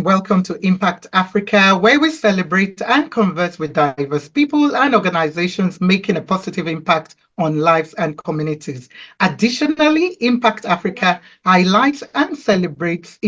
and welcome to Impact Africa, where we celebrate and converse with diverse people and organizations making a positive impact on lives and communities. Additionally, Impact Africa highlights and celebrates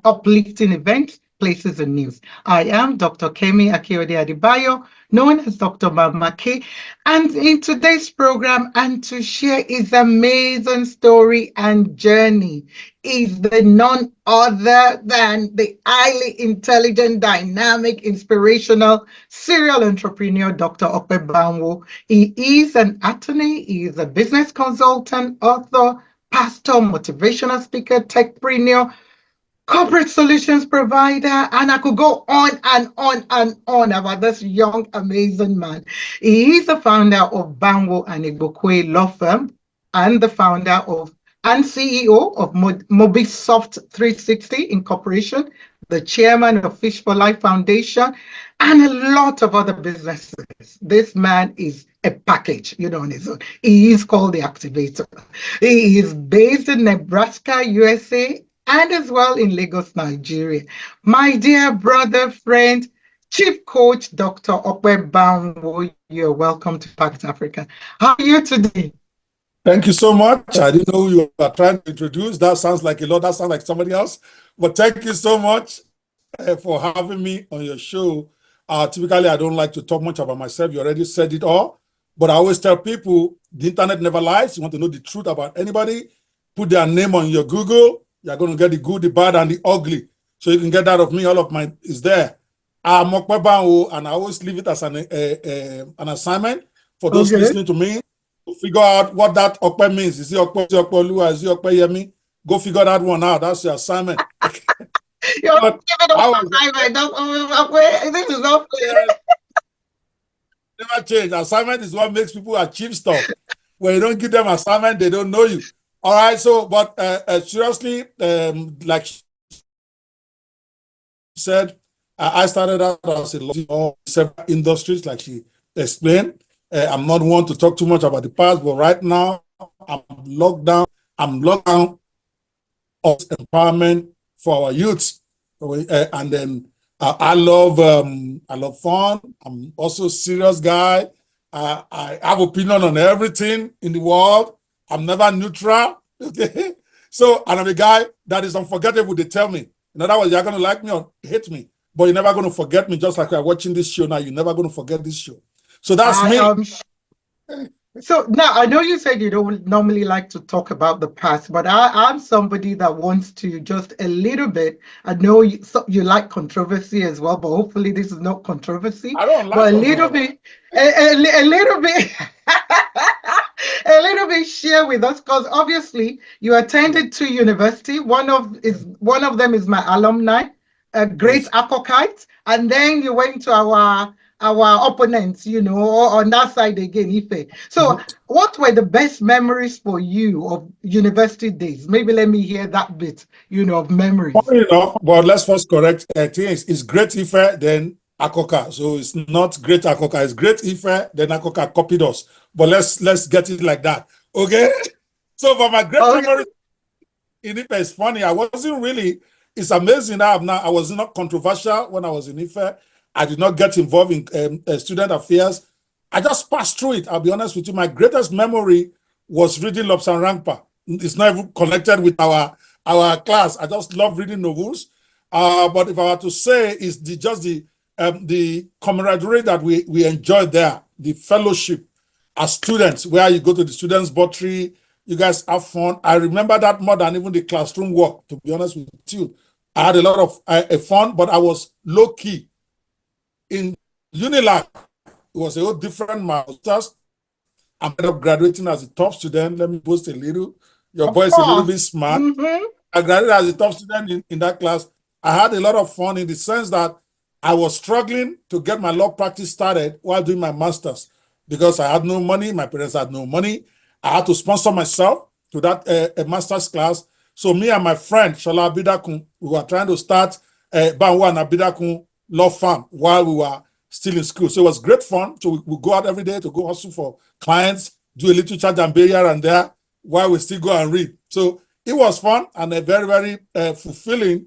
uplifting events, places, and news. I am Dr. Kemi Akeode Adebayo, known as Dr. Mama K, and in today's program, and to share his amazing story and journey, is the none other than the highly intelligent, dynamic, inspirational serial entrepreneur, Dr. Ope Banwo. He is an attorney, he is a business consultant, author, pastor, motivational speaker, techpreneur, corporate solutions provider, and I could go on and on and on about this young, amazing man. He is the founder of Banwo And Igbokwe law firm and the founder of and CEO of Motivational360 Inc, the chairman of Fish for Life Foundation, and a lot of other businesses. This man is a package, on his own. He is called the Activator. He is based in Nebraska, USA, and as well in Lagos, Nigeria. My dear brother, friend, Chief Coach, Dr. Ope Banwo, you're welcome to Impact Africa. How are you today? Thank you so much. I didn't know who you were trying to introduce. That sounds like a lot. That sounds like somebody else. But thank you so much for having me on your show. Typically, I don't like to talk much about myself. You already said it all. But I always tell people, the internet never lies. You want to know the truth about anybody, put their name on your Google. You're going to get the good, the bad, and the ugly. So you can get that of me. All of mine is there. I'm Ope Banwo, and I always leave it as an assignment for those listening to me to figure out what that Ope means. Is it Ope, is it Ope Lua, is it Ope Yemi? Go figure that one out. That's your assignment. You're giving us assignment. This is not fair. Never change. Assignment is what makes people achieve stuff. When you don't give them assignment, they don't know you. All right, so, but seriously, like she said, I started out as a lot of several industries, like she explained. I'm not one to talk too much about the past, but right now, I'm locked down of empowerment for our youths. And then I love fun. I'm also a serious guy. I have opinion on everything in the world. I'm never neutral, okay? So, and I'm a guy that is unforgettable, they tell me. In other words, you're going to like me or hate me, but you're never going to forget me, just like we're watching this show now. You're never going to forget this show. So that's me. So now, I know you said you don't normally like to talk about the past, but I'm somebody that wants to just a little bit. I know you like controversy as well, but hopefully this is not controversy. I don't like but a little bit, a little bit, a little bit share with us, because obviously you attended two university. One of them is my alumni, a great Akokite, and then you went to our opponents, on that side again, Ife. So what were the best memories for you of university days? Maybe let me hear that bit, of memories. Funny enough, but let's first correct things. It's great Ife, then Akoka. So it's not great Akoka, it's great Ife, then Akoka copied us. But let's get it like that. Okay? So for my great memory in Ife, it's funny. It's amazing how I was not controversial when I was in Ife. I did not get involved in student affairs. I just passed through it. I'll be honest with you. My greatest memory was reading Lobsan Rangpa. It's not even connected with our class. I just love reading novels. But if I were to say, it's just the camaraderie that we enjoyed there, the fellowship as students, where you go to the students' buttery, you guys have fun. I remember that more than even the classroom work, to be honest with you. I had a lot of fun, but I was low-key. In Unilag, it was a whole different master's. I ended up graduating as a top student. Let me boast a little. Your boy is a little bit smart. I graduated as a top student in that class. I had a lot of fun in the sense that I was struggling to get my law practice started while doing my master's because I had no money. My parents had no money. I had to sponsor myself to that master's class. So me and my friend, Shola Abidakun, we were trying to start Banwo And Abidakun law firm while we were still in school. So it was great fun. So we go out every day to go hustle for clients, do a little charge and pay here and there while we still go and read. So it was fun and a very, very fulfilling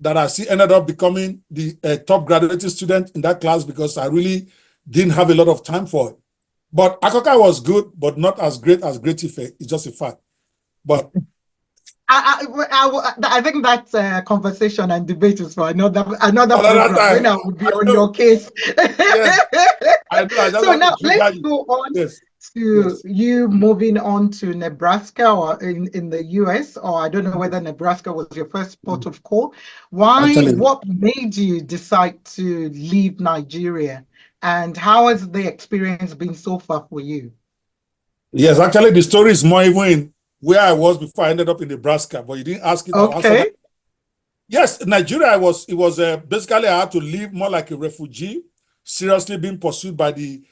that I still ended up becoming the top graduating student in that class because I really didn't have a lot of time for it. But Akoka was good, but not as great as Great Ife. It's just a fact. But I think that conversation and debate is for another program time, when I would be on your case. Yes, I know. I just So want now to trigger let's you. go on Yes, to you moving on to Nebraska or in the US, or I don't know whether Nebraska was your first port of call. What made you decide to leave Nigeria? And how has the experience been so far for you? Yes, actually, the story is more even in where I was before I ended up in Nebraska, but you didn't ask it. I'll answer that. Okay. Yes, Nigeria was basically I had to live more like a refugee, seriously being pursued by the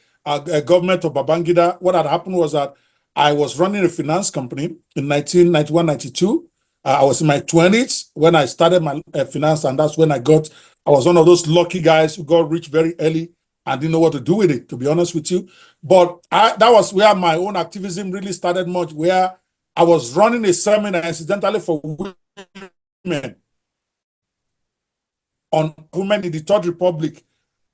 government of Babangida. What had happened was that I was running a finance company in 1991, 92. I was in my 20s when I started my finance, and that's when I was one of those lucky guys who got rich very early and didn't know what to do with it, to be honest with you. But that was where my own activism really started much, where I was running a seminar incidentally for women on women in the Third Republic,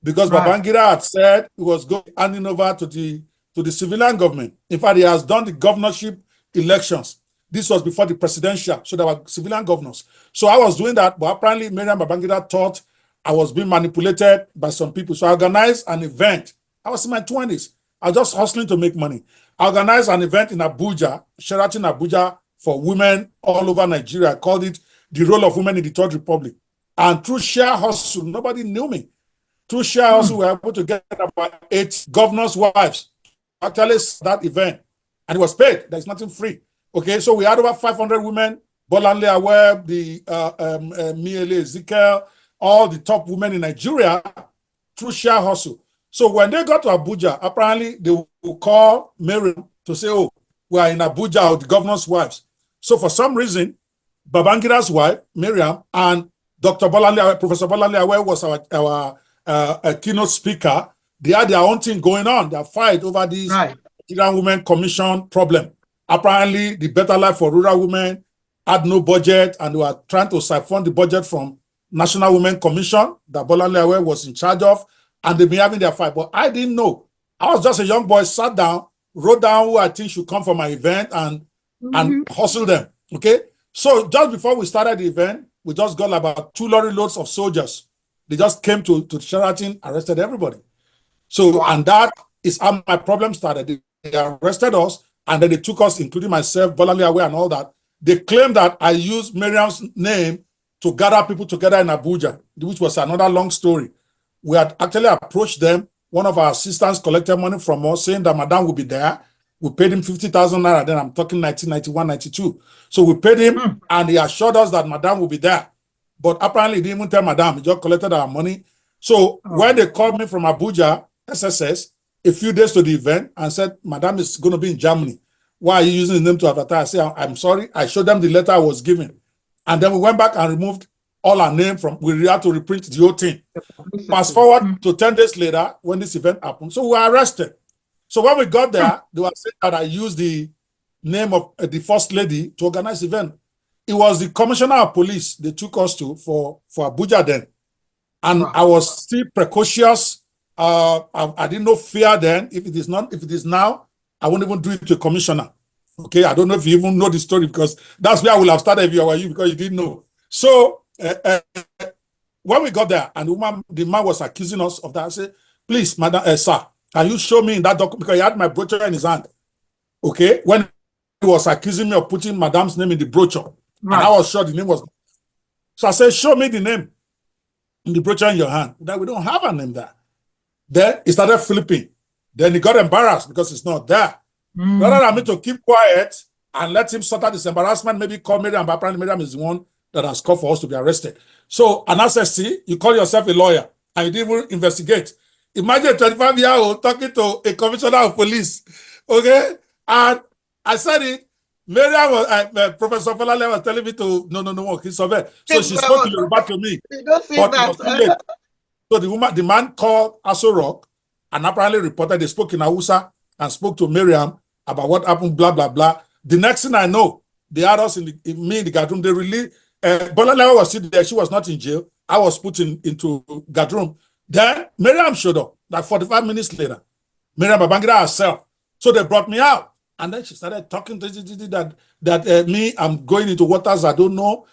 because Babangida had said he was going handing over to the civilian government. In fact, he has done the governorship elections. This was before the presidential, so there were civilian governors. So I was doing that, but apparently Miriam Babangida thought I was being manipulated by some people. So I organized an event. I was in my 20s. I was just hustling to make money. I organized an event in Abuja, Sheraton Abuja, for women all over Nigeria. I called it The Role of Women in the Third Republic. And through sheer hustle, nobody knew me. Through sheer hustle, we were able to get about 8 governors' wives actually that event. And it was paid. There's nothing free. Okay, so we had over 500 women, Bolanle Aweb, the Miele Ezekiel, all the top women in Nigeria through sheer hustle. So when they got to Abuja, apparently they will call Miriam to say, oh, we are in Abuja, or the governor's wives. So for some reason, Babangida's wife, Miriam, and Dr. Bolanle, Professor Bolanle Aweb was our keynote speaker. They had their own thing going on. They fight over this Nigerian Women Commission problem. Apparently, the Better Life for Rural Women had no budget, and they were trying to siphon the budget from National Women Commission that Bolanle Aweb was in charge of, and they've been having their fight. But I didn't know. I was just a young boy, sat down, wrote down who I think should come for my event, and hustle them. Okay. So just before we started the event, we just got about 2 lorry loads of soldiers. They just came to Sheraton, arrested everybody. So, and that is how my problem started. They arrested us, and then they took us, including myself, Bolanle Aweb and all that. They claimed that I used Miriam's name to gather people together in Abuja, which was another long story. We had actually approached them. One of our assistants collected money from us, saying that Madam will be there. We paid him 50,000 naira. Then I'm talking 1991, 92. So we paid him, and he assured us that Madam will be there. But apparently, he didn't even tell Madam. He just collected our money. So when they called me from Abuja, SSS, a few days to the event, and said, Madam is going to be in Germany. Why are you using his name to advertise? I said, I'm sorry. I showed them the letter I was given. And then we went back and removed all our name from, we had to reprint the whole thing. Fast forward to 10 days later, when this event happened. So we were arrested. So when we got there, they were saying that I used the name of the first lady to organize the event. It was the commissioner of police they took us to for Abuja then. And I was still precocious. I didn't know fear then. If it is now, I won't even do it to a commissioner. Okay, I don't know if you even know the story, because that's where I will have started if you were you, because you didn't know. So when we got there, and the man was accusing us of that, I said, please, madam, sir, can you show me in that document? Because he had my brochure in his hand. Okay, when he was accusing me of putting madam's name in the brochure, and I was sure the name was. So I said, show me the name in the brochure in your hand. That we don't have a name there. Then he started flipping. Then he got embarrassed because it's not there. Rather than me to keep quiet and let him sort out this embarrassment, maybe call Miriam, but apparently Miriam is the one that has called for us to be arrested. So, and I said, see, you call yourself a lawyer and you didn't even investigate. Imagine a 25-year-old talking to a commissioner of police. Okay? And I said it. Miriam was, Professor Falale was telling me to, no, he's over. So she spoke to Yoruba to me. But it was too late. So the man called Aso Rock and apparently reported they spoke in Hausa and spoke to Miriam about what happened, blah, blah, blah. The next thing I know, they had us in the gathering. They released, Bolalewa was still there. She was not in jail. I was put into guard room. Then Miriam showed up, like 45 minutes later. Miriam Babangida herself. So they brought me out. And then she started talking to that me, I'm going into waters I don't know.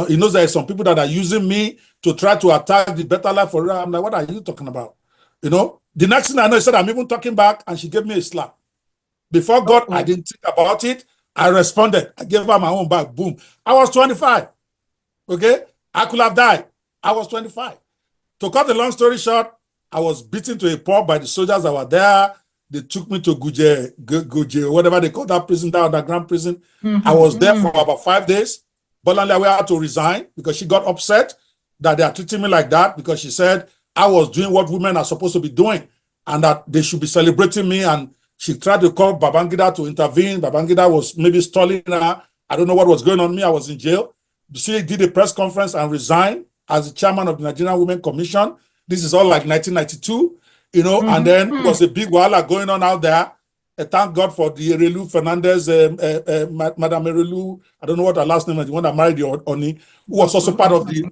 He knows there are some people that are using me to try to attack the better life for her. I'm like, what are you talking about? You know, the next thing I know, he said, I'm even talking back, and she gave me a slap. Before God, I didn't think about it. I responded. I gave her my own back. Boom. I was 25. Okay? I could have died. I was 25. To cut the long story short, I was beaten to a pulp by the soldiers that were there. They took me to Guje, whatever they call that prison, that underground prison. I was there for about 5 days. Bolanle had to resign because she got upset that they are treating me like that, because she said I was doing what women are supposed to be doing and that they should be celebrating me. And she tried to call Babangida to intervene. Babangida was maybe stalling her. I don't know what was going on me. I was in jail. She did a press conference and resigned as the chairman of the Nigerian Women Commission. This is all like 1992, you know, and then it was a big wala going on out there. Thank God for the Erelu Fernandez, Madame Erelu, I don't know what her last name is, the one that married the Oni, who was also part of the,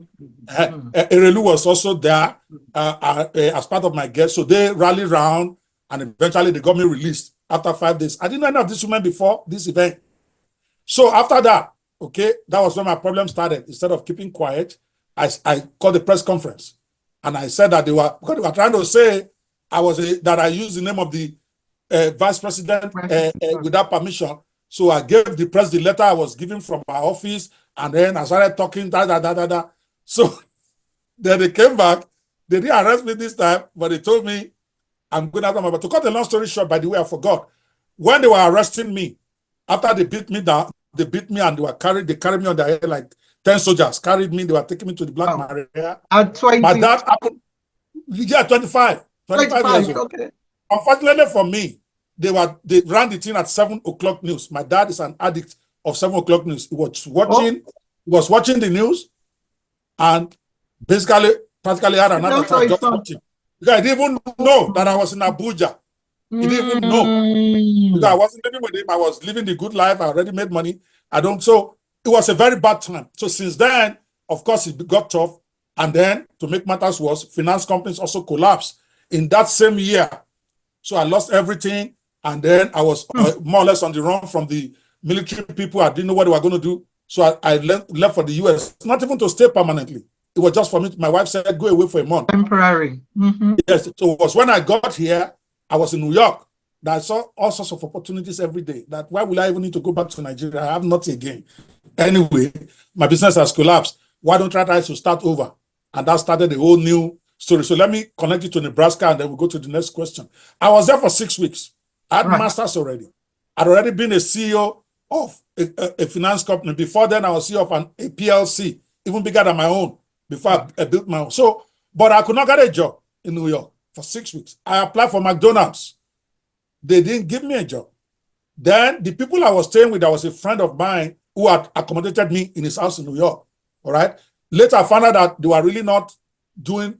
Erelu was also there as part of my guest. So they rallied around and eventually they got me released after 5 days. I didn't know any of these women before this event. So after that, okay, that was when my problem started. Instead of keeping quiet, I called a press conference. And I said that they were trying to say that I used the name of the vice president without permission. So I gave the press the letter I was given from my office, and then I started talking, So then they came back. They didn't arrest me this time, but they told me I'm going after my. But to cut the long story short, by the way, I forgot. When they were arresting me, after they beat me down, they beat me and they carried me on their head like 10 soldiers carried me. They were taking me to the Black Maria. At 20. My dad happened. Yeah, 25 years old. Okay. Unfortunately for me, they ran the thing at 7 o'clock news. My dad is an addict of 7 o'clock news. He was watching the news, and practically had another time just watching. Because I didn't even know that I was in Abuja. He didn't even know. Because I wasn't living with him. I was living the good life. I already made money. So it was a very bad time. So since then, of course, it got tough. And then, to make matters worse, finance companies also collapsed in that same year. So I lost everything. And then I was more or less on the run from the military people. I didn't know what they were going to do. So I left for the US, not even to stay permanently. It was just for me. My wife said, go away for a month. Temporary. Yes. So it was when I got here, I was in New York, that I saw all sorts of opportunities every day. That why will I even need to go back to Nigeria? I have nothing again. Anyway, my business has collapsed. Why don't I try to start over? And that started a whole new story. So let me connect you to Nebraska, and then we'll go to the next question. I was there for 6 weeks. I had masters already. I'd already been a CEO of a finance company. Before then, I was CEO of a PLC, even bigger than my own, before I built my own. So, but I could not get a job in New York for 6 weeks. I applied for McDonald's. They didn't give me a job. Then the people I was staying with, there was a friend of mine who had accommodated me in his house in New York. All right. Later, I found out that they were really not doing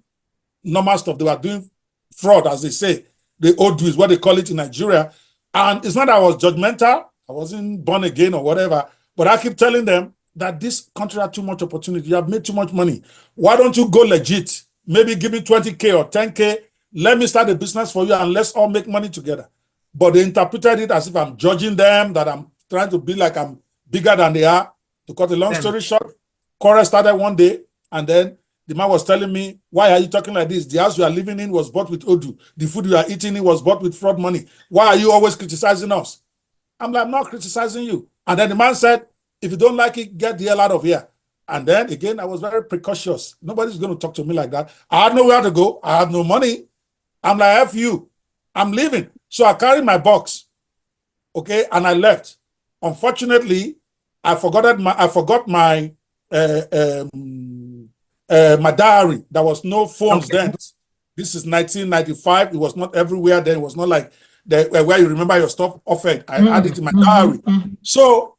normal stuff. They were doing fraud, as they say. The Odu is what they call it in Nigeria. And it's not that I was judgmental. I wasn't born again or whatever. But I keep telling them that this country had too much opportunity. You have made too much money. Why don't you go legit? Maybe give me 20K or 10K. Let me start a business for you and let's all make money together. But they interpreted it as if I'm judging them, that I'm trying to be like I'm bigger than they are. To cut a long story short, quarrel started one day, and then the man was telling me, why are you talking like this? The house you are living in was bought with Odu. The food you are eating in was bought with fraud money. Why are you always criticizing us? I'm like, I'm not criticizing you. And then the man said, if you don't like it, get the hell out of here. And then again, I was very precautious. Nobody's going to talk to me like that. I had nowhere to go. I had no money. I'm like, F you. I'm leaving. So I carried my box, okay, and I left. Unfortunately, I forgot my my diary. There was no phones then. This is 1995. It was not everywhere then. It was not like where you remember your stuff often. I had it in my diary. So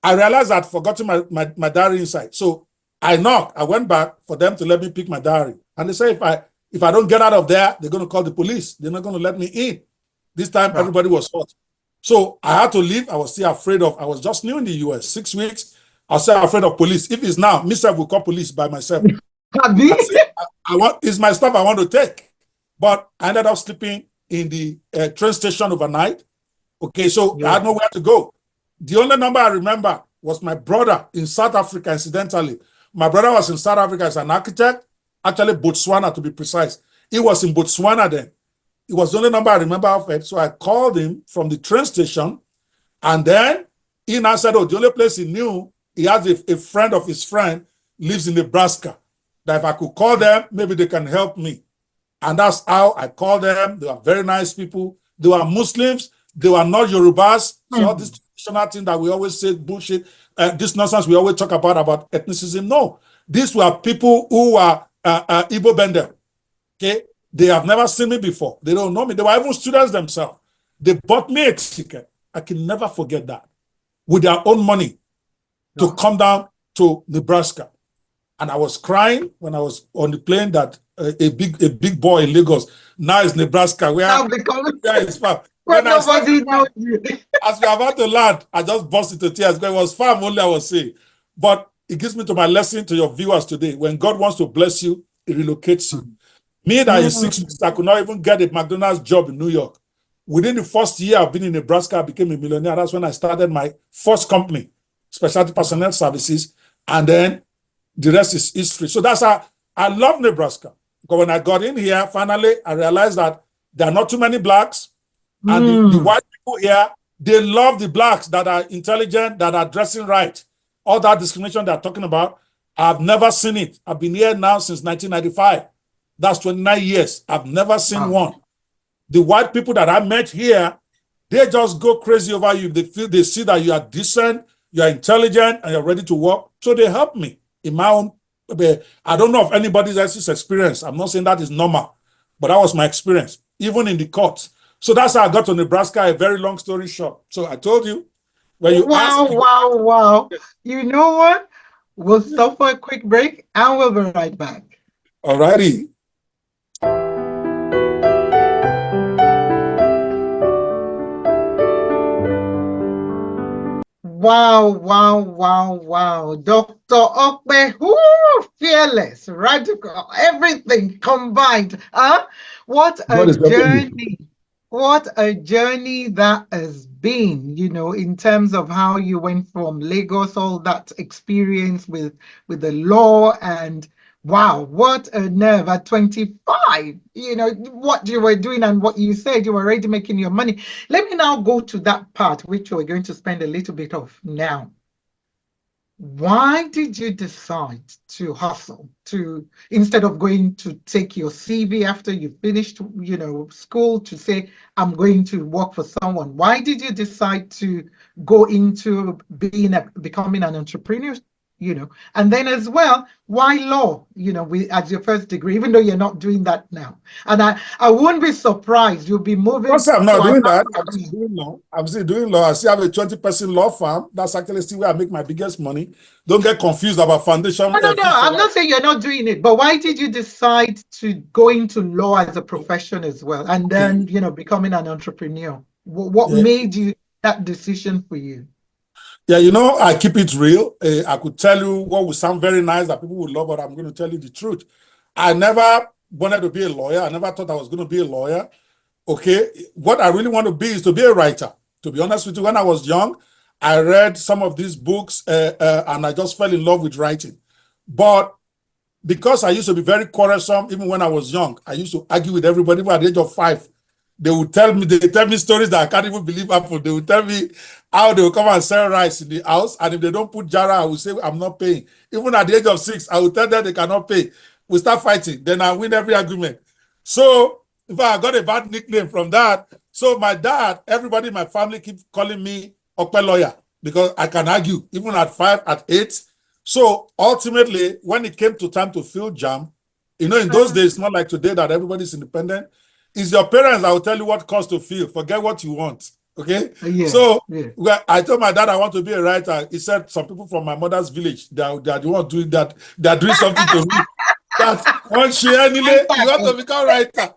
I realized I'd forgotten my diary inside. So I knocked. I went back for them to let me pick my diary. And they say if I don't get out of there, they're going to call the police. They're not going to let me in. This time, everybody was hot. So I had to leave. I was still afraid of, I was just new in the US, 6 weeks. I'll say I'm afraid of police. If it's now, myself will call police by myself. Abi? I say, it's my stuff I want to take. But I ended up sleeping in the train station overnight. Okay, so I had nowhere to go. The only number I remember was my brother in South Africa, incidentally. My brother was in South Africa as an architect, actually Botswana to be precise. He was in Botswana then. It was the only number I remember of it. So I called him from the train station, and then he now said, oh, the only place he knew, he has a friend of his friend lives in Nebraska, that if I could call them, maybe they can help me. And that's how I called them. They were very nice people. They were Muslims. They were not Yorubas. So all this traditional thing that we always say, bullshit, this nonsense we always talk about ethnicism. No, these were people who were Igbo bender. Okay, they have never seen me before. They don't know me. They were even students themselves. They bought me a ticket. I can never forget that. With their own money to come down to Nebraska. And I was crying when I was on the plane that a big boy in Lagos, now is Nebraska, where is far. When nobody knows you. As we are about to land, I just burst into tears. It was far only I was saying. But it gives me to my lesson to your viewers today. When God wants to bless you, he relocates you. Me that in 6 weeks, I could not even get a McDonald's job in New York. Within the first year I've been in Nebraska, I became a millionaire. That's when I started my first company, Specialty Personnel Services. And then the rest is history. So that's how I love Nebraska. Because when I got in here, finally, I realized that there are not too many blacks. And the white people here, they love the blacks that are intelligent, that are dressing right. All that discrimination they're talking about, I've never seen it. I've been here now since 1995. That's 29 years. I've never seen one. The white people that I met here, they just go crazy over you. They see that you are decent, you are intelligent, and you're ready to work. So they help me in my own. I don't know if anybody else's experience. I'm not saying that is normal, but that was my experience, even in the courts. So that's how I got to Nebraska, a very long story short. So I told you, when you ask me, wow. You know what? We'll stop for a quick break and we'll be right back. All righty. Wow. Dr. Ope, fearless, radical, everything combined. What a journey. What a journey that has been, in terms of how you went from Lagos, all that experience with the law, and wow, what a nerve at 25, what you were doing and what you said you were already making your money. Let me now go to that part, which we're going to spend a little bit of now. Why did you decide to hustle, instead of going to take your CV after you finished, school, to say, I'm going to work for someone? Why did you decide to go into becoming an entrepreneur? And then as well, why law, as your first degree, even though you're not doing that now? And I won't be surprised you'll be moving. I'm not doing that. I'm still doing law. I still have a 20-person law firm. That's actually still where I make my biggest money. Don't get confused about foundation. No. I'm not saying you're not doing it, but why did you decide to go into law as a profession as well, and then becoming an entrepreneur? What made you that decision for you? Yeah, I keep it real. I could tell you what would sound very nice that people would love, but I'm going to tell you the truth. I never wanted to be a lawyer. I never thought I was going to be a lawyer. Okay, what I really want to be is to be a writer. To be honest with you, when I was young, I read some of these books and I just fell in love with writing. But because I used to be very quarrelsome, even when I was young, I used to argue with everybody. Even at the age of 5, they tell me stories that I can't even believe happened. They would tell me how they will come and sell rice in the house, and if they don't put jara, I will say I'm not paying. Even at the age of 6, I will tell them they cannot pay. We start fighting, then I win every argument. So in fact, I got a bad nickname from that. So my dad, everybody in my family keep calling me Ope lawyer because I can argue even at 5, at 8. So ultimately, when it came to time to fill JAMB, in those days, not like today that everybody's independent. It's your parents that will tell you what course to fill. Forget what you want. Okay? I told my dad I want to be a writer. He said some people from my mother's village, they are the one doing that. They are doing something to me. That once you want to become a writer.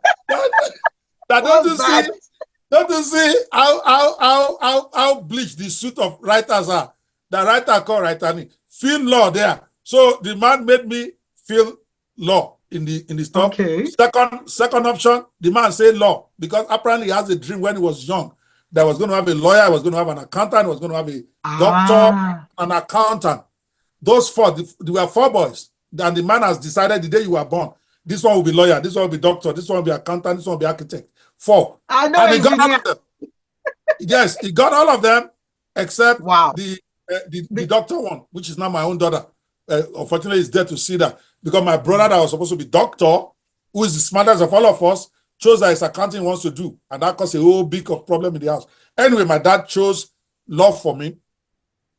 Don't you see how bleached the suit of writers are? The writer called writer. feel law there. So the man made me feel law in the stuff. Okay. Second option, the man said law, because apparently he has a dream when he was young that he was going to have a lawyer, he was going to have an accountant, he was going to have a doctor, an accountant. Those four, there were four boys. And the man has decided the day you were born, this one will be lawyer, this one will be doctor, this one will be accountant, this one will be architect. Four. I know, and he got all of them. Yes, he got all of them except the doctor one, which is now my own daughter. Unfortunately, he's there to see that, because my brother that was supposed to be doctor, who is the smartest of all of us, chose that his accounting he wants to do, and that caused a whole big problem in the house. Anyway, my dad chose law for me.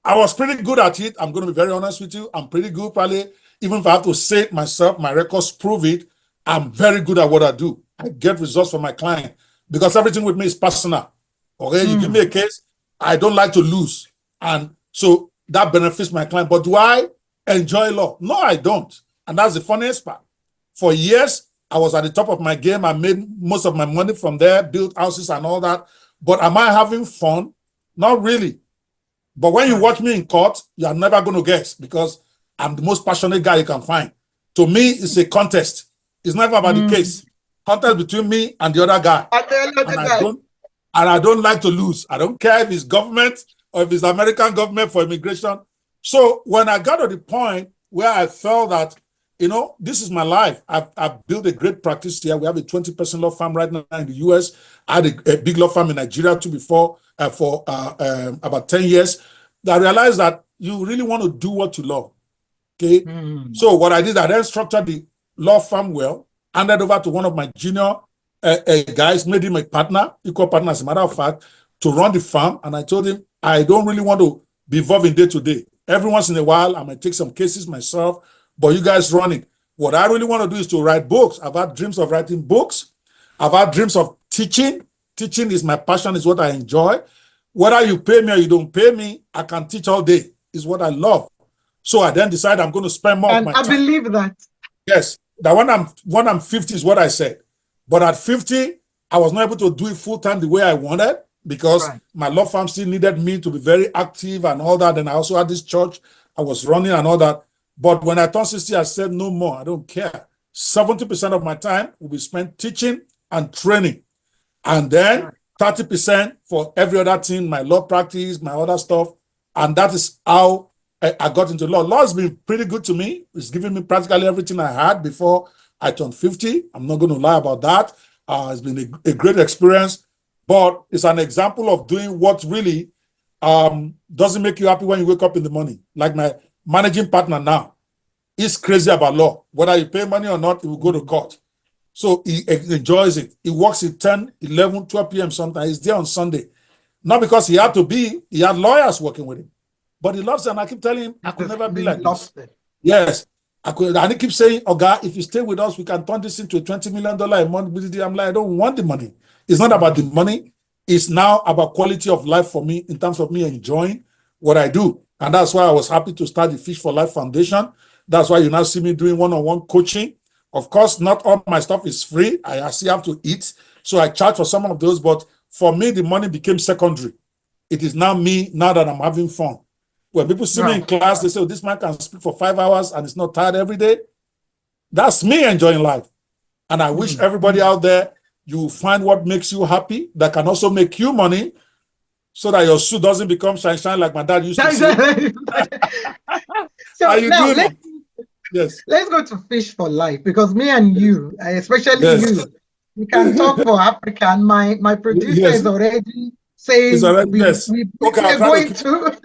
I was pretty good at it. I'm going to be very honest with you. I'm pretty good, probably. Even if I have to say it myself, my records prove it. I'm very good at what I do. I get results from my client because everything with me is personal. Okay, you give me a case, I don't like to lose. And so that benefits my client. But do I enjoy law? No, I don't. And that's the funniest part. For years, I was at the top of my game. I made most of my money from there, built houses and all that. But am I having fun? Not really. But when you watch me in court, you are never going to guess, because I'm the most passionate guy you can find. To me, it's a contest. It's never about the case. Contest between me and the other guy. And I don't like to lose. I don't care if it's government or if it's American government for immigration. So when I got to the point where I felt that, you know, this is my life. I've built a great practice here. We have a 20-person law firm right now in the US. I had a big law firm in Nigeria too before, for about 10 years. I realized that you really want to do what you love. Okay. So what I did, I then structured the law firm well, handed over to one of my junior guys, made him a partner, equal partner, as a matter of fact, to run the farm. And I told him, I don't really want to be involved in day to day. Every once in a while, I might take some cases myself, but you guys run it. What I really want to do is to write books. I've had dreams of writing books. I've had dreams of teaching. Teaching is my passion, is what I enjoy. Whether you pay me or you don't pay me, I can teach all day. Is what I love. So I then decided I'm going to spend more of my time. I believe that. Yes, that when I'm 50 is what I said. But at 50, I was not able to do it full time the way I wanted, because my law firm still needed me to be very active and all that. And I also had this church I was running and all that. But when I turned 60, I said, no more. I don't care. 70% of my time will be spent teaching and training. And then 30% for every other thing, my law practice, my other stuff. And that is how I got into law. Law has been pretty good to me. It's given me practically everything I had before I turned 50. I'm not going to lie about that. It's been a great experience, but it's an example of doing what really doesn't make you happy when you wake up in the morning. Like my managing partner now, he's crazy about law. Whether you pay money or not, he will go to court. So he enjoys it. He works at 10, 11, 12 p.m. sometimes. He's there on Sunday. Not because he had to be, he had lawyers working with him. But he loves it, and I keep telling him, I could never be like this. Yes, I could. And he keeps saying, Oga, if you stay with us, we can turn this into a $20 million a month. I'm like, I don't want the money. It's not about the money. It's now about quality of life for me, in terms of me enjoying what I do. And that's why I was happy to start the Fish for Life Foundation. That's why you now see me doing one-on-one coaching. Of course, not all my stuff is free. I still have to eat. So I charge for some of those. But for me, the money became secondary. It is now me, now that I'm having fun. When people see me in class, they say, oh, this man can speak for 5 hours and it's not tired every day. That's me enjoying life. And I wish everybody out there, you find what makes you happy, that can also make you money, so that your suit doesn't become shine like my dad used to say. So now let's go to Fish for Life, because me and you, especially you, we can talk for Africa. And my producer is already saying we're going to.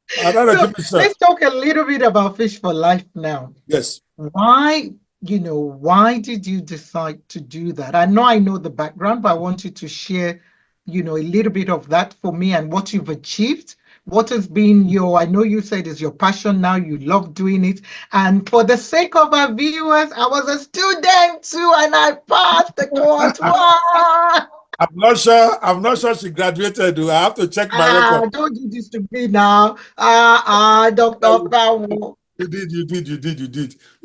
So let's talk a little bit about Fish for Life now. Yes. Why did you decide to do that? I know the background, but I want you to share, a little bit of that for me, and what you've achieved. What has been I know you said is your passion now, you love doing it. And for the sake of our viewers, I was a student too, and I passed the course. I'm not sure she graduated. I have to check my record. Don't do this to me now. Dr. Ope Banwo. You did. You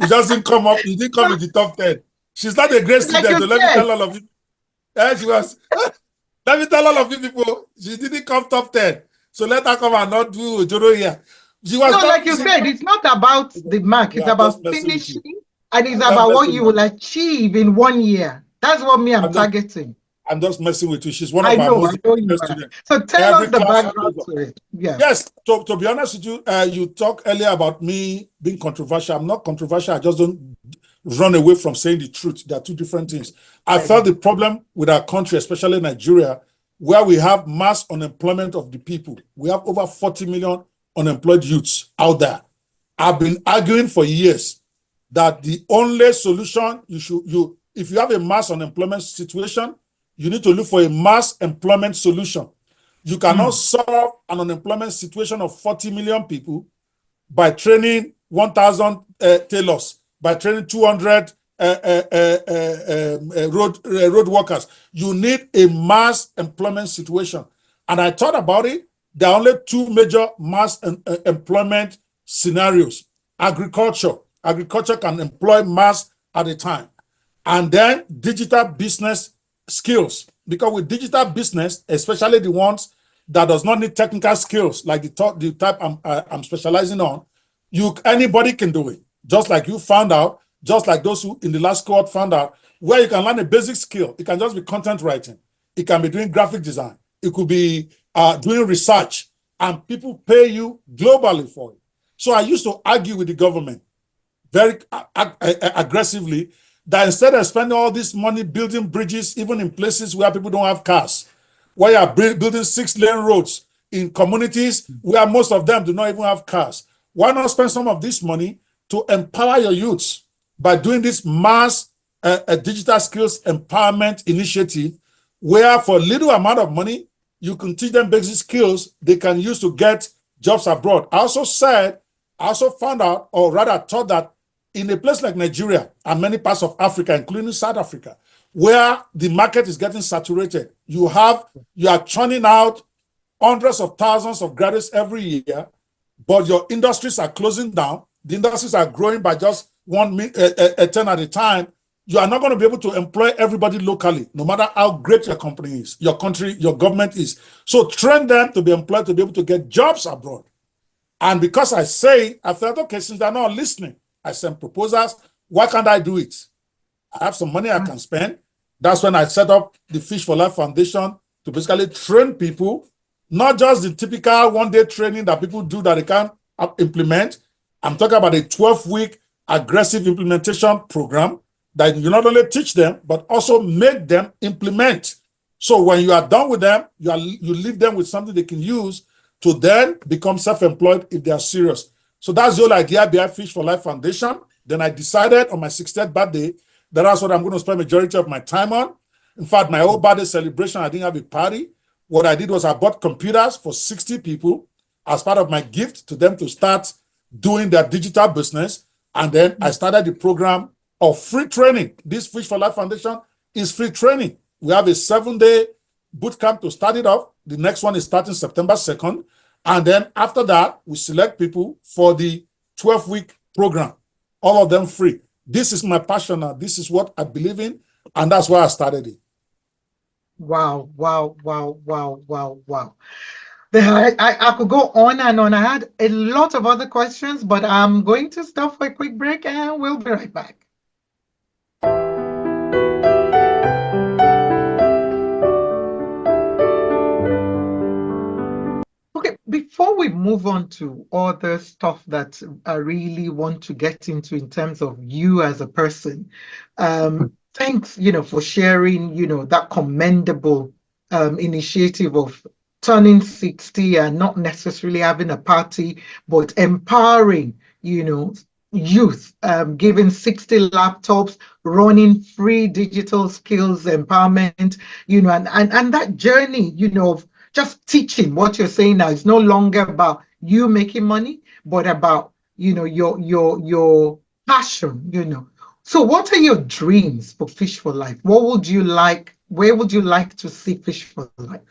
just didn't come up. You didn't come in the top 10. She's not a great student. Let me tell all of you. She was. Let me tell all of you people. She didn't come top 10. So let her come and not do Ojoro here. She was No, not, like you said, it's not about the mark, it's yeah, I'm just about messing with you. finishing, and it's I'm just about what messing you with will you. achieve in 1 year. That's what me I'm I'm just, targeting. I'm just messing with you. She's one I of our know, most I know you dedicated are. students. So tell Every us the class she background goes on. to it. Yeah. Yes, to be honest with you, you talked earlier about me being controversial. I'm not controversial. I just don't run away from saying the truth. There are two different things. I felt the problem with our country, especially Nigeria, where we have mass unemployment of the people. We have over 40 million unemployed youths out there. I've been arguing for years that the only solution if you have a mass unemployment situation, you need to look for a mass employment solution. You cannot solve an unemployment situation of 40 million people by training 1,000 tailors, by training 200 road workers. You need a mass employment situation. And I thought about it. There are only two major mass employment scenarios. Agriculture. Agriculture can employ mass at a time. And then digital business skills. Because with digital business, especially the ones that does not need technical skills, like the type I'm specializing on, anybody can do it. Just like you found out, just like those who in the last cohort found out, where you can learn a basic skill. It can just be content writing. It can be doing graphic design. It could be doing research, and people pay you globally for it. So I used to argue with the government very aggressively that instead of spending all this money building bridges, even in places where people don't have cars, where you are building 6-lane roads in communities where most of them do not even have cars, why not spend some of this money to empower your youths by doing this mass digital skills empowerment initiative, where for little amount of money, you can teach them basic skills they can use to get jobs abroad. I also found out, or rather thought that in a place like Nigeria and many parts of Africa, including South Africa, where the market is getting saturated, you are churning out hundreds of thousands of graduates every year, but your industries are closing down. The industries are growing by just 10 at a time. You are not going to be able to employ everybody locally, no matter how great your company is, your country, your government is. So train them to be employed to be able to get jobs abroad. And because I felt, okay, since they're not listening, I sent proposals. Why can't I do it? I have some money I can spend. That's when I set up the Fish for Life Foundation to basically train people, not just the typical one-day training that people do that they can't implement. I'm talking about a 12-week aggressive implementation program that you not only teach them, but also make them implement. So when you are done with them, you leave them with something they can use to then become self-employed if they are serious. So that's the whole idea behind Fish for Life Foundation. Then I decided on my 60th birthday that that's what I'm going to spend majority of my time on. In fact, my whole birthday celebration, I didn't have a party. What I did was I bought computers for 60 people as part of my gift to them to start doing their digital business. And then I started the program of free training. This Fish for Life Foundation is free training. We have a 7-day boot camp to start it off. The next one is starting September 2nd. And then after that, we select people for the 12-week program, all of them free. This is my passion now. This is what I believe in, and that's why I started it. Wow, wow, wow, wow, wow, wow. I could go on and on. I had a lot of other questions, but I'm going to stop for a quick break and we'll be right back. Okay, before we move on to other stuff that I really want to get into in terms of you as a person, thanks, for sharing, that commendable initiative of turning 60 and not necessarily having a party, but empowering, youth, giving 60 laptops, running free digital skills empowerment, and that journey, of just teaching. What you're saying now is no longer about you making money, but about, your passion. So what are your dreams for Fish for Life? What would you like? Where would you like to see Fish for Life?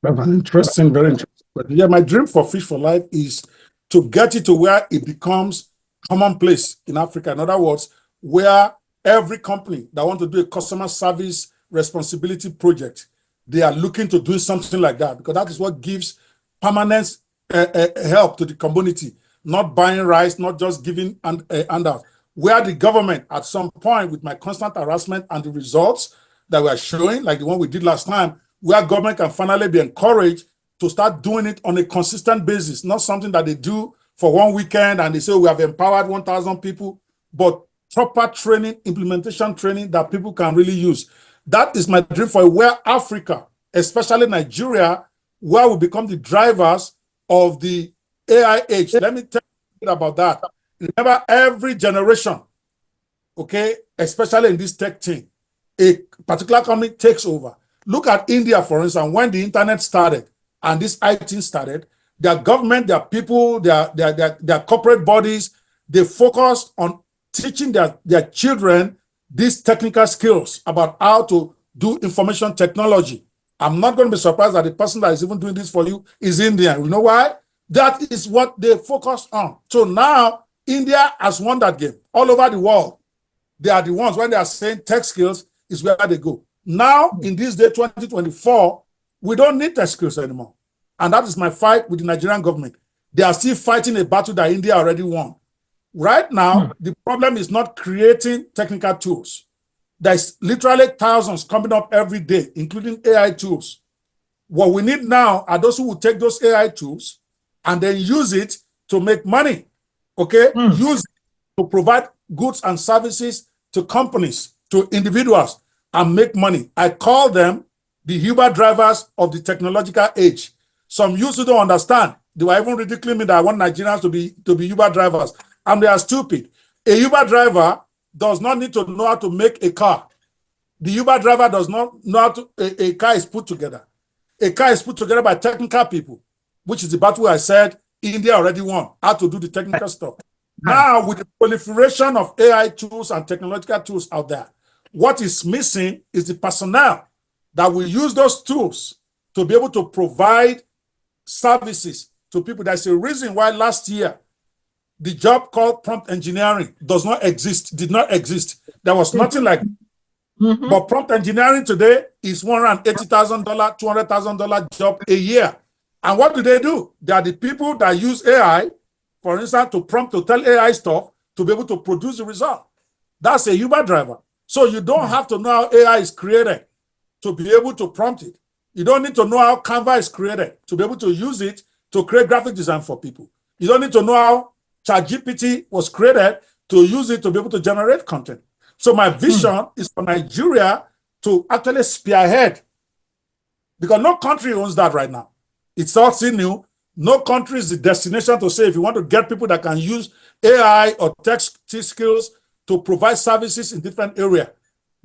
Interesting, very interesting. But yeah, my dream for Fish for Life is to get it to where it becomes commonplace in Africa. In other words, where every company that want to do a customer service responsibility project, they are looking to do something like that, because that is what gives permanence help to the community, not buying rice, not just giving handouts. Where the government, at some point, with my constant harassment and the results that we are showing, like the one we did last time, where government can finally be encouraged to start doing it on a consistent basis, not something that they do for one weekend and they say we have empowered 1,000 people, but proper training, implementation training that people can really use. That is my dream for where Africa, especially Nigeria, where we become the drivers of the AI age. Let me tell you about that. Remember, every generation, okay, especially in this tech thing, a particular company takes over. Look at India, for instance, when the internet started and this IT started, their government, their people, their corporate bodies, they focus on teaching their children these technical skills about how to do information technology. I'm not going to be surprised that the person that is even doing this for you is Indian. You know why? That is what they focus on. So now India has won that game all over the world. They are the ones, when they are saying tech skills is where they go. Now, in this day, 2024, we don't need tech skills anymore. And that is my fight with the Nigerian government. They are still fighting a battle that India already won. Right now, the problem is not creating technical tools. There's literally thousands coming up every day, including AI tools. What we need now are those who will take those AI tools and then use it to make money, okay? Use it to provide goods and services to companies, to individuals, and make money. I call them the Uber drivers of the technological age. Some used to don't understand. They were even ridiculing me that I want Nigerians to be Uber drivers. And they are stupid. A Uber driver does not need to know how to make a car. The Uber driver does not know how to, a car is put together. A car is put together by technical people, which is the battle I said India already won, how to do the technical stuff. Now, with the proliferation of AI tools and technological tools out there, what is missing is the personnel that will use those tools to be able to provide services to people. There's a reason why last year, the job called prompt engineering did not exist. There was nothing like it. But prompt engineering today is $180,000, $200,000 job a year. And what do? They are the people that use AI, for instance, to tell AI stuff to be able to produce the result. That's a Uber driver. So you don't have to know how AI is created to be able to prompt it. You don't need to know how Canva is created to be able to use it to create graphic design for people. You don't need to know how ChatGPT was created to use it to be able to generate content. So my vision is for Nigeria to actually spearhead, because no country owns that right now. It's all still new. No country is the destination to say if you want to get people that can use AI or tech skills to provide services in different areas.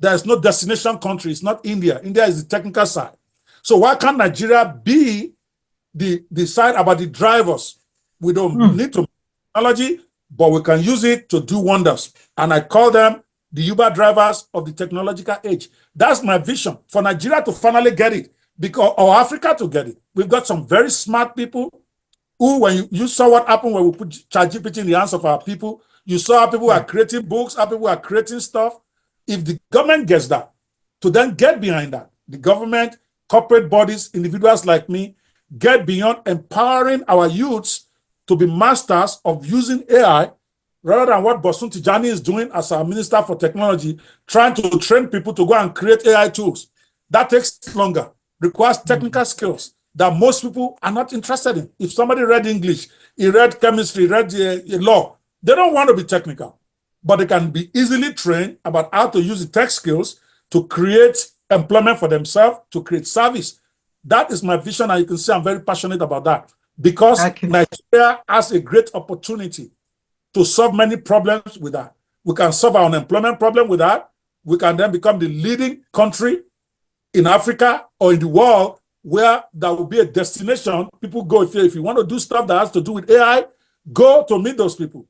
There's no destination country. It's not India. India is the technical side. So why can't Nigeria be the side about the drivers? We don't need to technology, but we can use it to do wonders. And I call them the Uber drivers of the technological age. That's my vision for Nigeria to finally get it, or Africa to get it. We've got some very smart people who, when you saw what happened when we put ChatGPT in the hands of our people, you saw how people are creating books, how people are creating stuff. If the government gets that, to then get behind that, the government, corporate bodies, individuals like me, get beyond empowering our youths to be masters of using AI, rather than what Bosun Tijani is doing as our Minister for Technology, trying to train people to go and create AI tools. That takes longer, requires technical skills that most people are not interested in. If somebody read English, he read chemistry, read law, they don't want to be technical, but they can be easily trained about how to use the tech skills to create employment for themselves, to create service. That is my vision, and you can see I'm very passionate about that, because Nigeria has a great opportunity to solve many problems with that. We can solve our unemployment problem with that. We can then become the leading country in Africa or in the world where there will be a destination. People go, if you want to do stuff that has to do with AI, go to meet those people.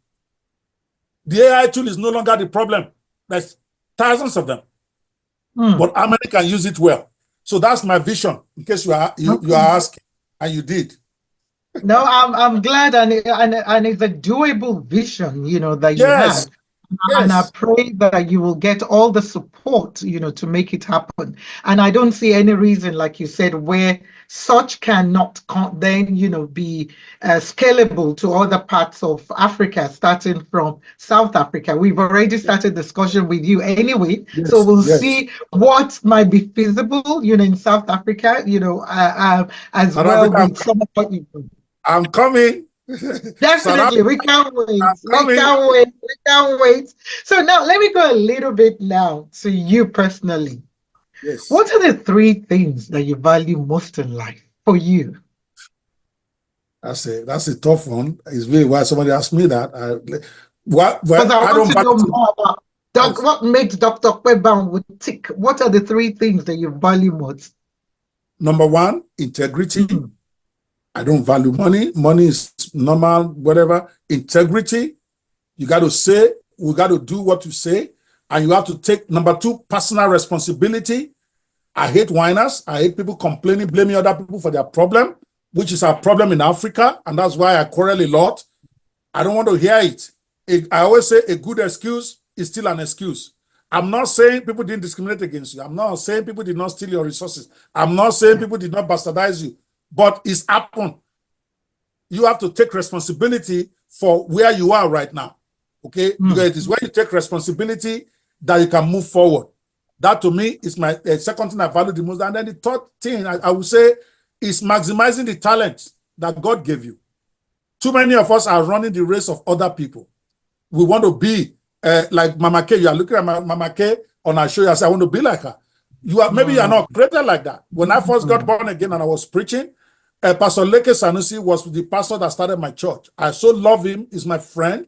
The AI tool is no longer the problem. There's thousands of them. But how many can use it well? So that's my vision, in case you are asking, and you did. No, I'm glad, and it's a doable vision, that you have. And I Yes. pray that you will get all the support, to make it happen. And I don't see any reason, like you said, where such cannot then, be scalable to other parts of Africa, starting from South Africa. We've already started discussion with you anyway, so Yes. we'll Yes. see what might be feasible, in South Africa, as South well Africa, with some of what you do. I'm coming. South Definitely, Africa, we can't wait. I'm We coming. can't wait. We can't wait. So now let me go a little bit now to you personally. Yes. What are the three things that you value most in life for you? That's a tough one. It's really why somebody asked me that. Because I I want don't to value. know more about Yes. what makes Dr. Ope Banwo tick. What are the three things that you value most? Number one, integrity. Mm, I don't value money. Money is normal, whatever. Integrity. You got to say, we got to do what you say. And you have to take, number two, personal responsibility. I hate whiners. I hate people complaining, blaming other people for their problem, which is our problem in Africa. And that's why I quarrel a lot. I don't want to hear it. I always say a good excuse is still an excuse. I'm not saying people didn't discriminate against you. I'm not saying people did not steal your resources. I'm not saying people did not bastardize you. But it's happened. You have to take responsibility for where you are right now. Okay? Because mm, it is when you take responsibility that you can move forward. That to me is my second thing I value the most. And then the third thing I would say is maximizing the talent that God gave you. Too many of us are running the race of other people. We want to be like Mama K. You are looking at Mama K on our show. You say, I want to be like her. Maybe you are not created like that. When I first got born again and I was preaching, Pastor Leke Sanusi was the pastor that started my church. I so love him. He's my friend,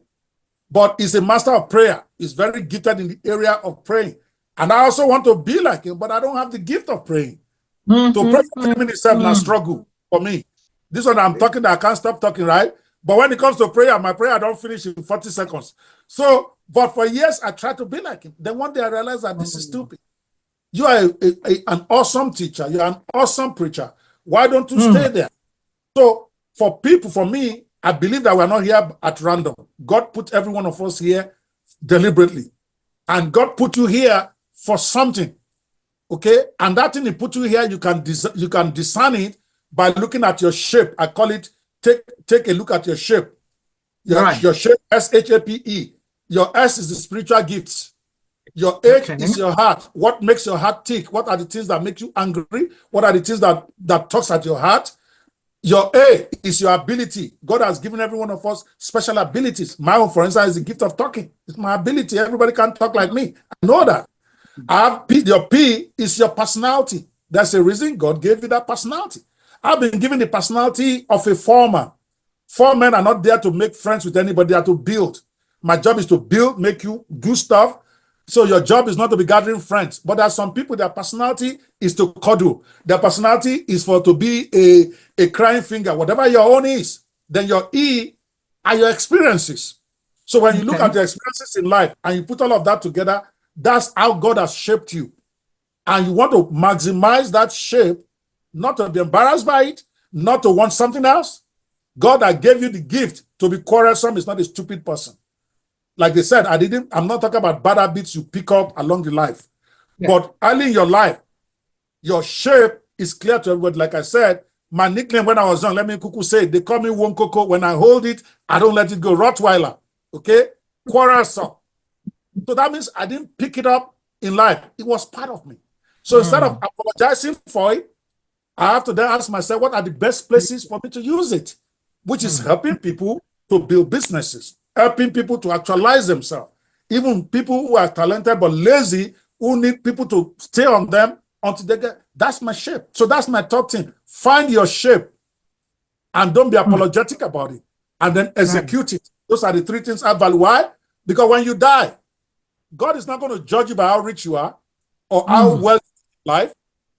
but he's a master of prayer. He's very gifted in the area of praying. And I also want to be like him, but I don't have the gift of praying. To pray for 10 minutes itself now struggle for me. This one I'm talking that I can't stop talking, right? But when it comes to prayer, my prayer don't finish in 40 seconds. So, but for years I tried to be like him. Then one day I realized that this is stupid. You are an awesome teacher. You're an awesome preacher. Why don't you stay there? So for me, I believe that we're not here at random. God put every one of us here deliberately. And God put you here for something. Okay? And that thing He put you here, you can discern it by looking at your shape. I call it, take a look at your shape. Your shape, SHAPE. Your S is the spiritual gifts. Your H is your heart. What makes your heart tick? What are the things that make you angry? What are the things that talks at your heart? Your A is your ability. God has given every one of us special abilities. My own, for instance, is the gift of talking. It's my ability. Everybody can't talk like me. I know that. Your P is your personality. That's the reason God gave you that personality. I've been given the personality of a foreman. Foremen are not there to make friends with anybody. They are to build. My job is to build, make you do stuff. So your job is not to be gathering friends. But there are some people, their personality is to cuddle. Their personality is to be a crying finger. Whatever your own is, then your E are your experiences. So when you look at your experiences in life and you put all of that together, that's how God has shaped you. And you want to maximize that shape, not to be embarrassed by it, not to want something else. God that gave you the gift to be quarrelsome is not a stupid person. Like they said, I'm not talking about bad habits you pick up along the life. Yeah. But early in your life, your shape is clear to everybody. Like I said, my nickname when I was young, let me kuku say, they call me Wonkoko. When I hold it, I don't let it go. Rottweiler. Okay? Quarrelsome. So that means I didn't pick it up in life. It was part of me. So instead of apologizing for it, I have to then ask myself, what are the best places for me to use it? Which is helping people to build businesses, helping people to actualize themselves. Even people who are talented but lazy, who need people to stay on them until they get, that's my shape. So that's my top thing. Find your shape and don't be apologetic about it. And then execute it. Those are the three things I value. Why? Because when you die, God is not going to judge you by how rich you are or how well you life.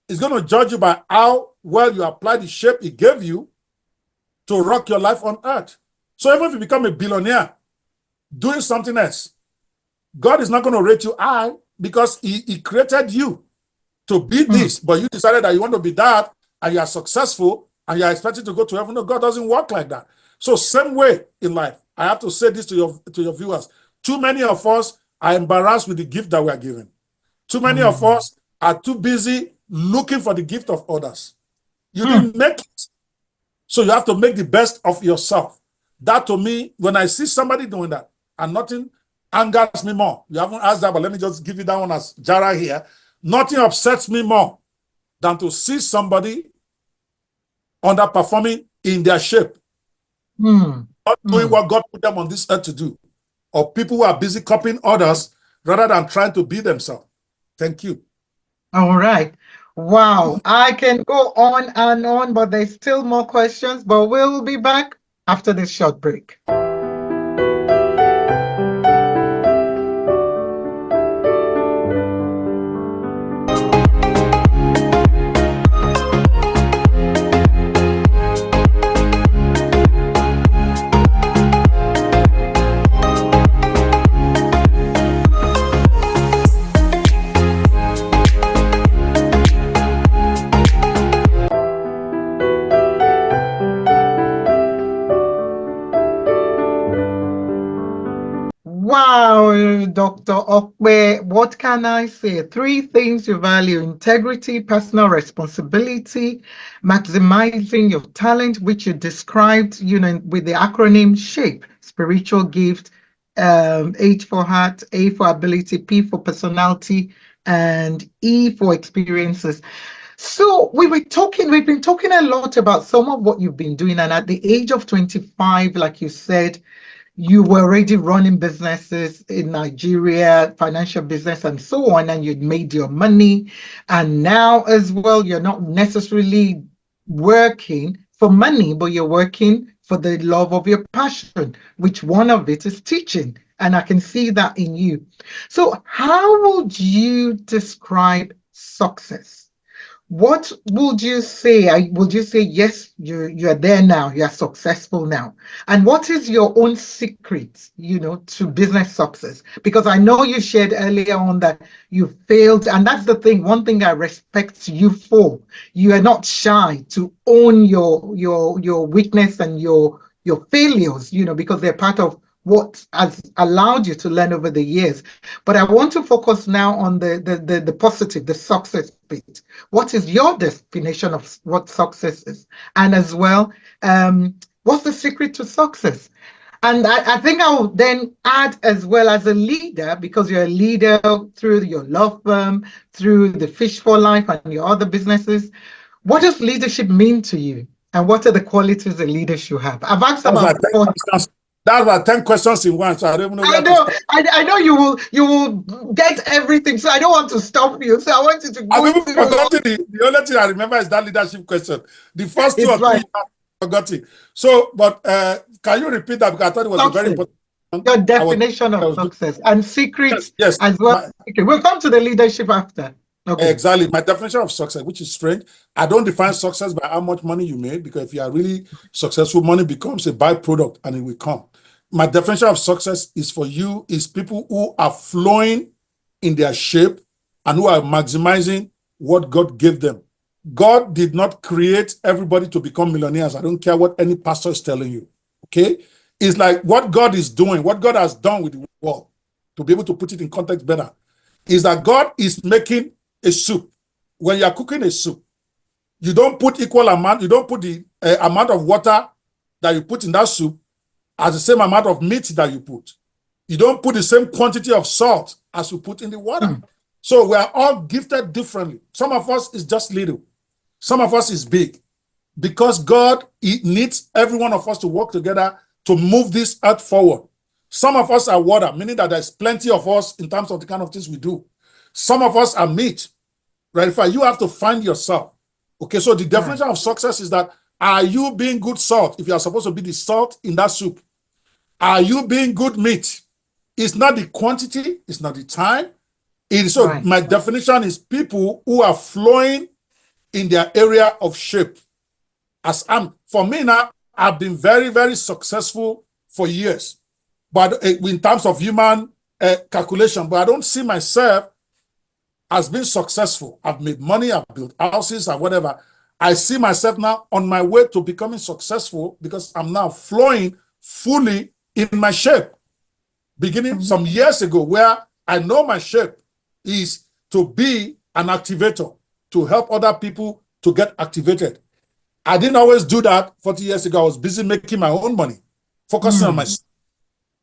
He's going to judge you by how well you apply the shape He gave you to rock your life on earth. So even if you become a billionaire doing something else, God is not going to rate you high because he created you to be this, but you decided that you want to be that and you are successful and you are expected to go to heaven. No, God doesn't work like that. So same way in life, I have to say this to your viewers. Too many of us are embarrassed with the gift that we are given. Too many of us are too busy looking for the gift of others. You didn't make it. So you have to make the best of yourself. That to me, when I see somebody doing that, and nothing angers me more. You haven't asked that, but let me just give you that one as Jara here. Nothing upsets me more than to see somebody underperforming in their shape. Not doing what God put them on this earth to do. Or people who are busy copying others rather than trying to be themselves. Thank you. All right. Wow. I can go on and on, but there's still more questions, but we'll be back after this short break. Wow, Dr. Ope, what can I say? 3 things you value: integrity, personal responsibility, maximizing your talent, which you described, with the acronym SHAPE: spiritual gift, H for heart, A for ability, P for personality, and E for experiences. So we've been talking a lot about some of what you've been doing, and at the age of 25, like you said, you were already running businesses in Nigeria, financial business and so on, and you'd made your money. And now as well, you're not necessarily working for money, but you're working for the love of your passion, which one of it is teaching. And I can see that in you. So how would you describe success? What would you say? Would you say, yes, you're there now, you're successful now? And what is your own secret, to business success? Because I know you shared earlier on that you failed. And that's the thing, one thing I respect you for. You are not shy to own your weakness and your failures, because they're part of what has allowed you to learn over the years. But I want to focus now on the positive, the success bit. What is your definition of what success is? And as well, what's the secret to success? And I think I'll then add, as well, as a leader, because you're a leader through your law firm, through the Fish for Life and your other businesses. What does leadership mean to you? And what are the qualities a leader should have? I've asked about that's about 10 questions in one, so I don't even know where to start. I know you will get everything, so I don't want to stop you. So I want you to go I've even forgotten the only thing I remember is that leadership question. The first 2 or 3 I've forgotten. So, but can you repeat that? Because I thought it was a very important one. Your definition of success and secrets as well. Okay, we'll come to the leadership after. Okay. Exactly. My definition of success, which is strange, I don't define success by how much money you made, because if you are really successful, money becomes a byproduct and it will come. My definition of success is for you is people who are flowing in their shape and who are maximizing what God gave them. God did not create everybody to become millionaires. I don't care what any pastor is telling you. Okay? It's like what God is doing, what God has done with the world, to be able to put it in context better, is that God is making a soup. When you are cooking a soup, you don't put equal amount, you don't put the amount of water that you put in that soup as the same amount of meat that you put. You don't put the same quantity of salt as you put in the water. So we are all gifted differently. Some of us is just little. Some of us is big. Because God needs every one of us to work together to move this earth forward. Some of us are water, meaning that there's plenty of us in terms of the kind of things we do. Some of us are meat. Right? You have to find yourself. Okay, so the definition of success is that, are you being good salt if you are supposed to be the salt in that soup? Are you being good meat? It's not the quantity, it's not the time. My definition is people who are flowing in their area of shape. For me now, I've been very, very successful for years, but in terms of human calculation, but I don't see myself as being successful. I've made money, I've built houses and whatever. I see myself now on my way to becoming successful because I'm now flowing fully in my shape. beginning some years ago, where I know my shape is to be an activator, to help other people to get activated. I didn't always do that 40 years ago. I was busy making my own money, focusing on myself.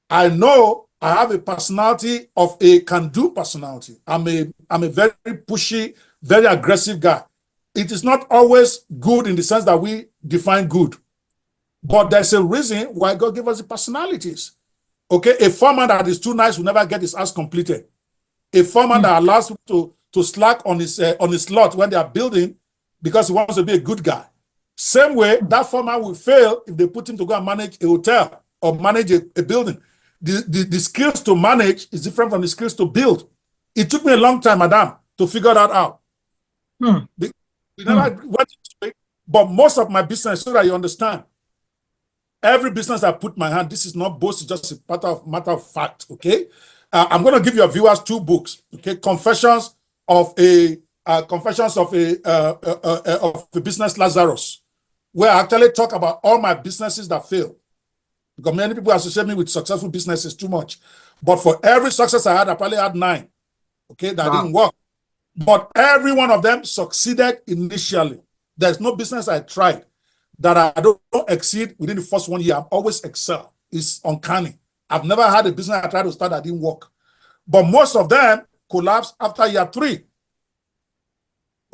I know I have a personality of a can-do personality. I'm a very pushy, very aggressive guy. It is not always good in the sense that we define good, but there's a reason why God gave us the personalities. Okay, a foreman that is too nice will never get his house completed. A foreman that allows people to slack on his lot when they are building because he wants to be a good guy. Same way, that foreman will fail if they put him to go and manage a hotel or manage a building. The skills to manage is different from the skills to build. It took me a long time, madam, to figure that out. We never went into it, but most of my business, so that you understand, every business I put my hand, this is not boast, it's just a matter of fact, okay? I'm going to give your viewers 2 books, okay? Confessions of a Business Lazarus, where I actually talk about all my businesses that failed. Because many people associate me with successful businesses too much. But for every success I had, I probably had 9, okay, that didn't work. But every one of them succeeded initially. There's no business I tried that I don't exceed within the first 1 year. I'm always excel. It's uncanny. I've never had a business I tried to start that didn't work. But most of them collapsed after year 3.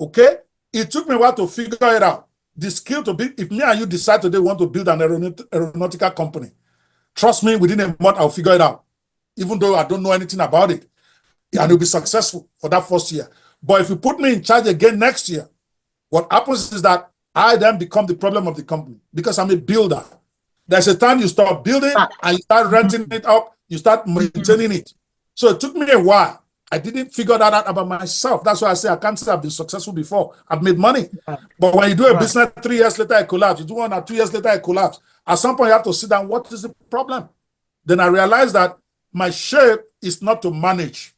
Okay? It took me a while to figure it out. The skill to build, if me and you decide today want to build an aeronautical company, trust me, within a month, I'll figure it out. Even though I don't know anything about it. And it'll be successful for that first year. But if you put me in charge again next year, what happens is that I then become the problem of the company because I'm a builder. There's a time you start building and you start renting it up, you start maintaining it. So it took me a while. I didn't figure that out about myself. That's why I say I can't say I've been successful before. I've made money. But when you do a business 3 years later, it collapses. You do one or 2 years later, it collapses. At some point, you have to sit down. What is the problem? Then I realized that my shape is not to manage.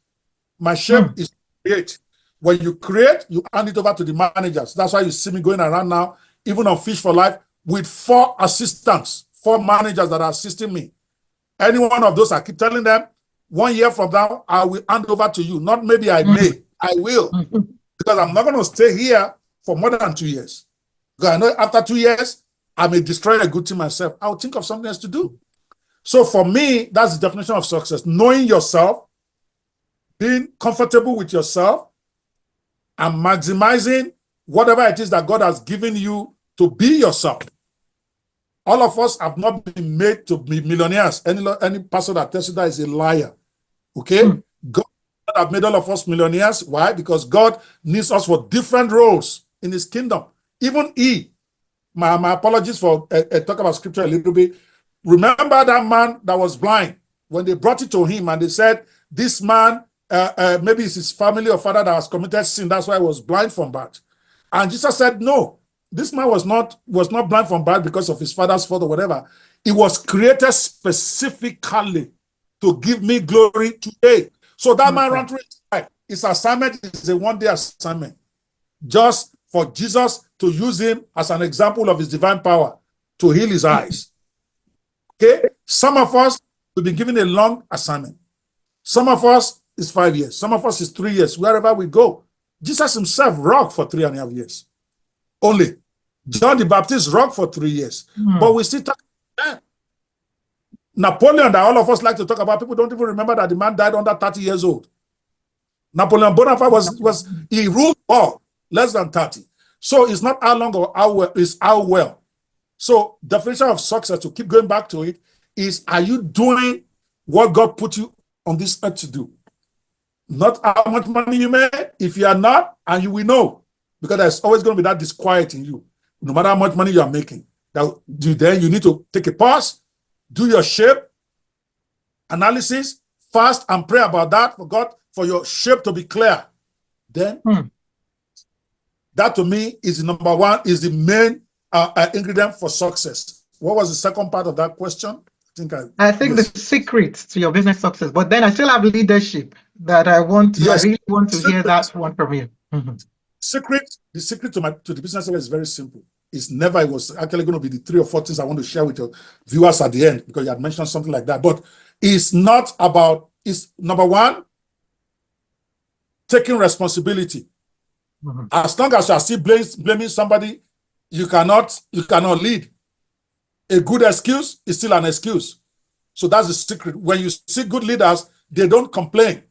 My shape is to create. When you create, you hand it over to the managers. That's why you see me going around now, even on Fish for Life, with 4 assistants, 4 managers that are assisting me. Any one of those, I keep telling them, 1 year from now, I will hand over to you. Not maybe I may, I will. Because I'm not going to stay here for more than 2 years. Because I know after 2 years, I may destroy a good thing myself. I'll think of something else to do. So for me, that's the definition of success. Knowing yourself, being comfortable with yourself, and maximizing whatever it is that God has given you to be yourself. All of us have not been made to be millionaires. Any person that tells you that is a liar. Okay? God has made all of us millionaires. Why? Because God needs us for different roles in his kingdom. Even my apologies for talk about scripture a little bit. Remember that man that was blind when they brought it to him and they said, this man, maybe it's his family or father that has committed sin. That's why he was blind from birth. And Jesus said, no, this man was not blind from birth because of his father's fault or whatever. He was created specifically to give me glory today. So that man ran through his life. His assignment is a one-day assignment. Just for Jesus to use him as an example of his divine power to heal his eyes. Okay? Some of us will be given a long assignment. Some of us is 5 years. Some of us is 3 years. Wherever we go. Jesus himself rocked for 3.5 years. Only. John the Baptist rocked for 3 years. But we still talk about that. Napoleon, that all of us like to talk about, people don't even remember that the man died under 30 years old. Napoleon Bonaparte he ruled all less than 30. So it's not how long or how well, it's how well. So definition of success, to keep going back to it, is are you doing what God put you on this earth to do? Not how much money you make. If you are not, and you will know, because there's always going to be that disquiet in you, no matter how much money you are making. Then you need to take a pause, do your shape analysis, fast and pray about that for God, for your shape to be clear. Then that to me is the number one, is the main ingredient for success. What was the second part of that question? I think the secret to your business success, but then I still have leadership that I want to, I really want to hear that one from you. The secret to the business success is very simple. It's never, it was actually going to be the 3 or 4 things I want to share with your viewers at the end, because you had mentioned something like that. But it's not about, it's number one, taking responsibility. As long as you are still blaming somebody, you cannot lead. A good excuse is still an excuse. So that's the secret. When you see good leaders, they don't complain.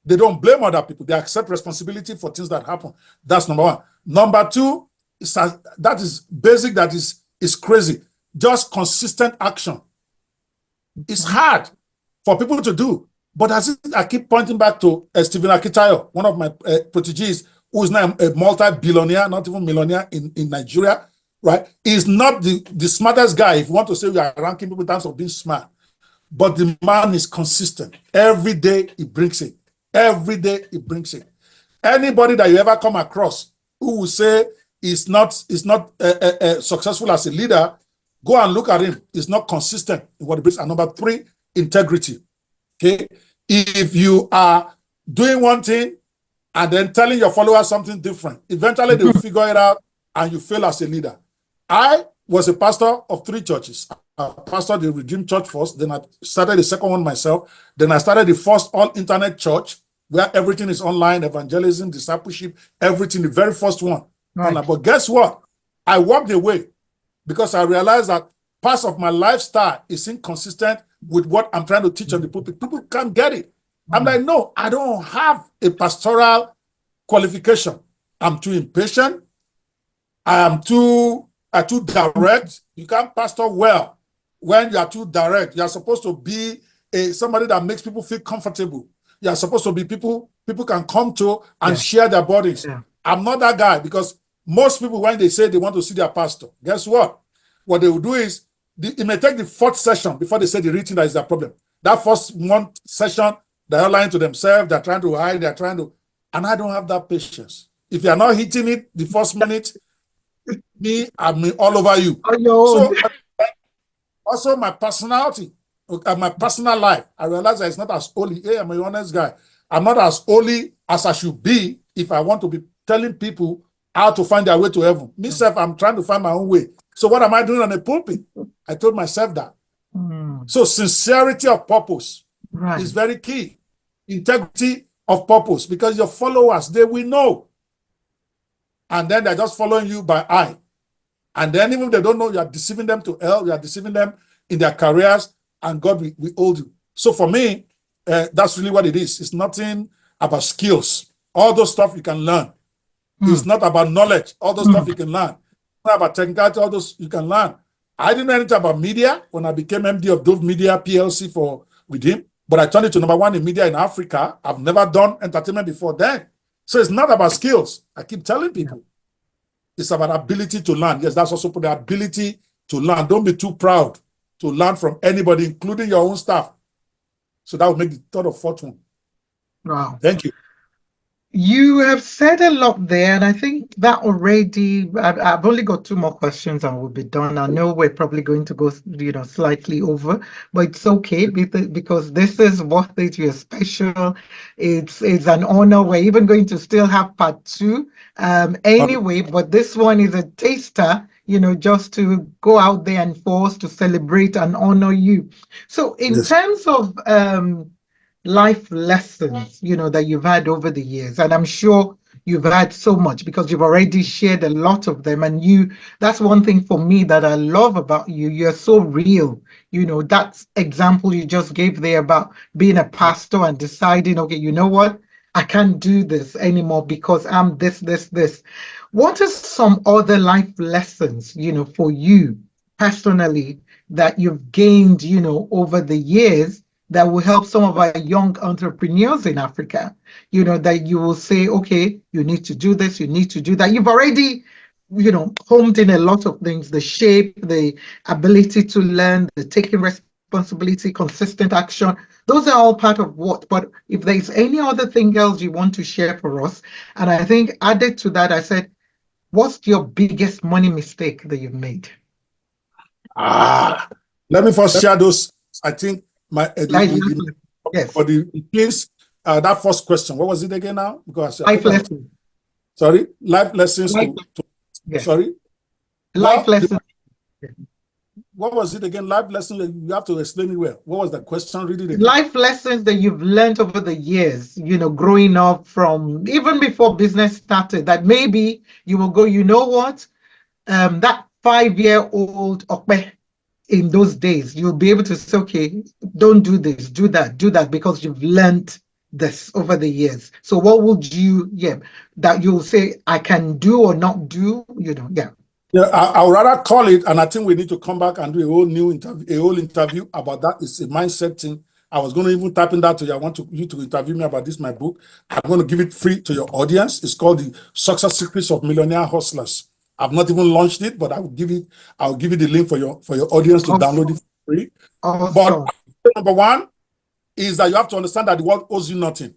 They don't blame other people. They accept responsibility for things that happen. That's number one. Number two, that is basic, that is crazy. Just consistent action. It's hard for people to do. But as I keep pointing back to Stephen Akitayo, one of my proteges, who is now a multi-billionaire, not even millionaire in Nigeria, right? He's not the smartest guy, if you want to say we are ranking people in terms of being smart. But the man is consistent. Every day he brings it. Every day he brings it. Anybody that you ever come across who will say is not successful as a leader, go and look at him. He's not consistent in what he brings. And number three, integrity. Okay, if you are doing one thing and then telling your followers something different, eventually they will figure it out and you fail as a leader. I was a pastor of 3 churches. I pastored the Redeemed Church first, then I started the second one myself. Then I started the first all-internet church where everything is online, evangelism, discipleship, everything, the very first one. Right. But guess what? I walked away because I realized that part of my lifestyle is inconsistent with what I'm trying to teach on the pulpit. People can't get it. I'm like, no, I don't have a pastoral qualification. I'm too impatient. I'm too direct. You can't pastor well when you are too direct. You are supposed to be somebody that makes people feel comfortable. You are supposed to be people can come to and share their burdens. Yeah. I'm not that guy, because most people, when they say they want to see their pastor, guess what? What they will do is, it may take the 4th session before they say the reading that is their problem. That first month session, they're lying to themselves, they're trying to hide, and I don't have that patience. If you're not hitting it the first minute, I'm all over you. So also my personality, my personal life, I realize that it's not as holy. Hey, I'm a honest guy. I'm not as holy as I should be if I want to be telling people how to find their way to heaven. Myself, I'm trying to find my own way. So what am I doing on a pulpit? I told myself that. So sincerity of purpose is very key. Integrity of purpose, because your followers, they will know. And then they're just following you by eye. And then even if they don't know, you are deceiving them to hell, you are deceiving them in their careers, and God will hold you. So for me, that's really what it is. It's nothing about skills. All those stuff you can learn. It's not about knowledge. All those stuff you can learn. It's not about technicality. All those you can learn. I didn't know anything about media when I became MD of Dove Media PLC with him, but I turned it to #1 in media in Africa. I've never done entertainment before then. So it's not about skills. I keep telling people. It's about ability to learn. Yes, that's also the ability to learn. Don't be too proud to learn from anybody, including your own staff. So that will make the 3rd or 4th one. Wow. Thank you. You have said a lot there, and I think that already, I've only got 2 more questions and we'll be done. I know we're probably going to go, slightly over, but it's okay, because this is worth it. You're special. It's an honor. We're even going to still have part 2 anyway, but this one is a taster, just to go out there and for us to celebrate and honor you. So in terms of life lessons, that you've had over the years, and I'm sure you've had so much because you've already shared a lot of them, and that's one thing for me that I love about you. You're so real. That example you just gave there about being a pastor and deciding, okay, you know what, I can't do this anymore because I'm this. What are some other life lessons, for you personally that you've gained, over the years, that will help some of our young entrepreneurs in Africa, that you will say, okay, you need to do this, you need to do that. You've already, honed in a lot of things, the shape, the ability to learn, the taking responsibility, consistent action. Those are all part of what, but if there's any other thing else you want to share for us, and I think added to that, I said, what's your biggest money mistake that you've made? Let me first share those. I think yes. For the please, that first question, what was it again now? Because life lessons. Sorry, life lessons. Yes. Sorry. Life lessons. What was it again? Life lesson. You have to explain it well. What was the question? Read it again. Life lessons that you've learned over the years, growing up from even before business started, that maybe you will go, you know what? That 5-year-old Okpe in those days, you'll be able to say, okay, don't do this, do that, because you've learned this over the years. So what would you, that you'll say, I can do or not do, Yeah, I would rather call it, and I think we need to come back and do a whole interview about that. It's a mindset thing. I was going to even type in that to you. I want you to interview me about this, my book. I'm going to give it free to your audience. It's called The Success Secrets of Millionaire Hustlers. I've not even launched it, but I'll give you the link for your audience to download it for free. But number one is that you have to understand that the world owes you nothing.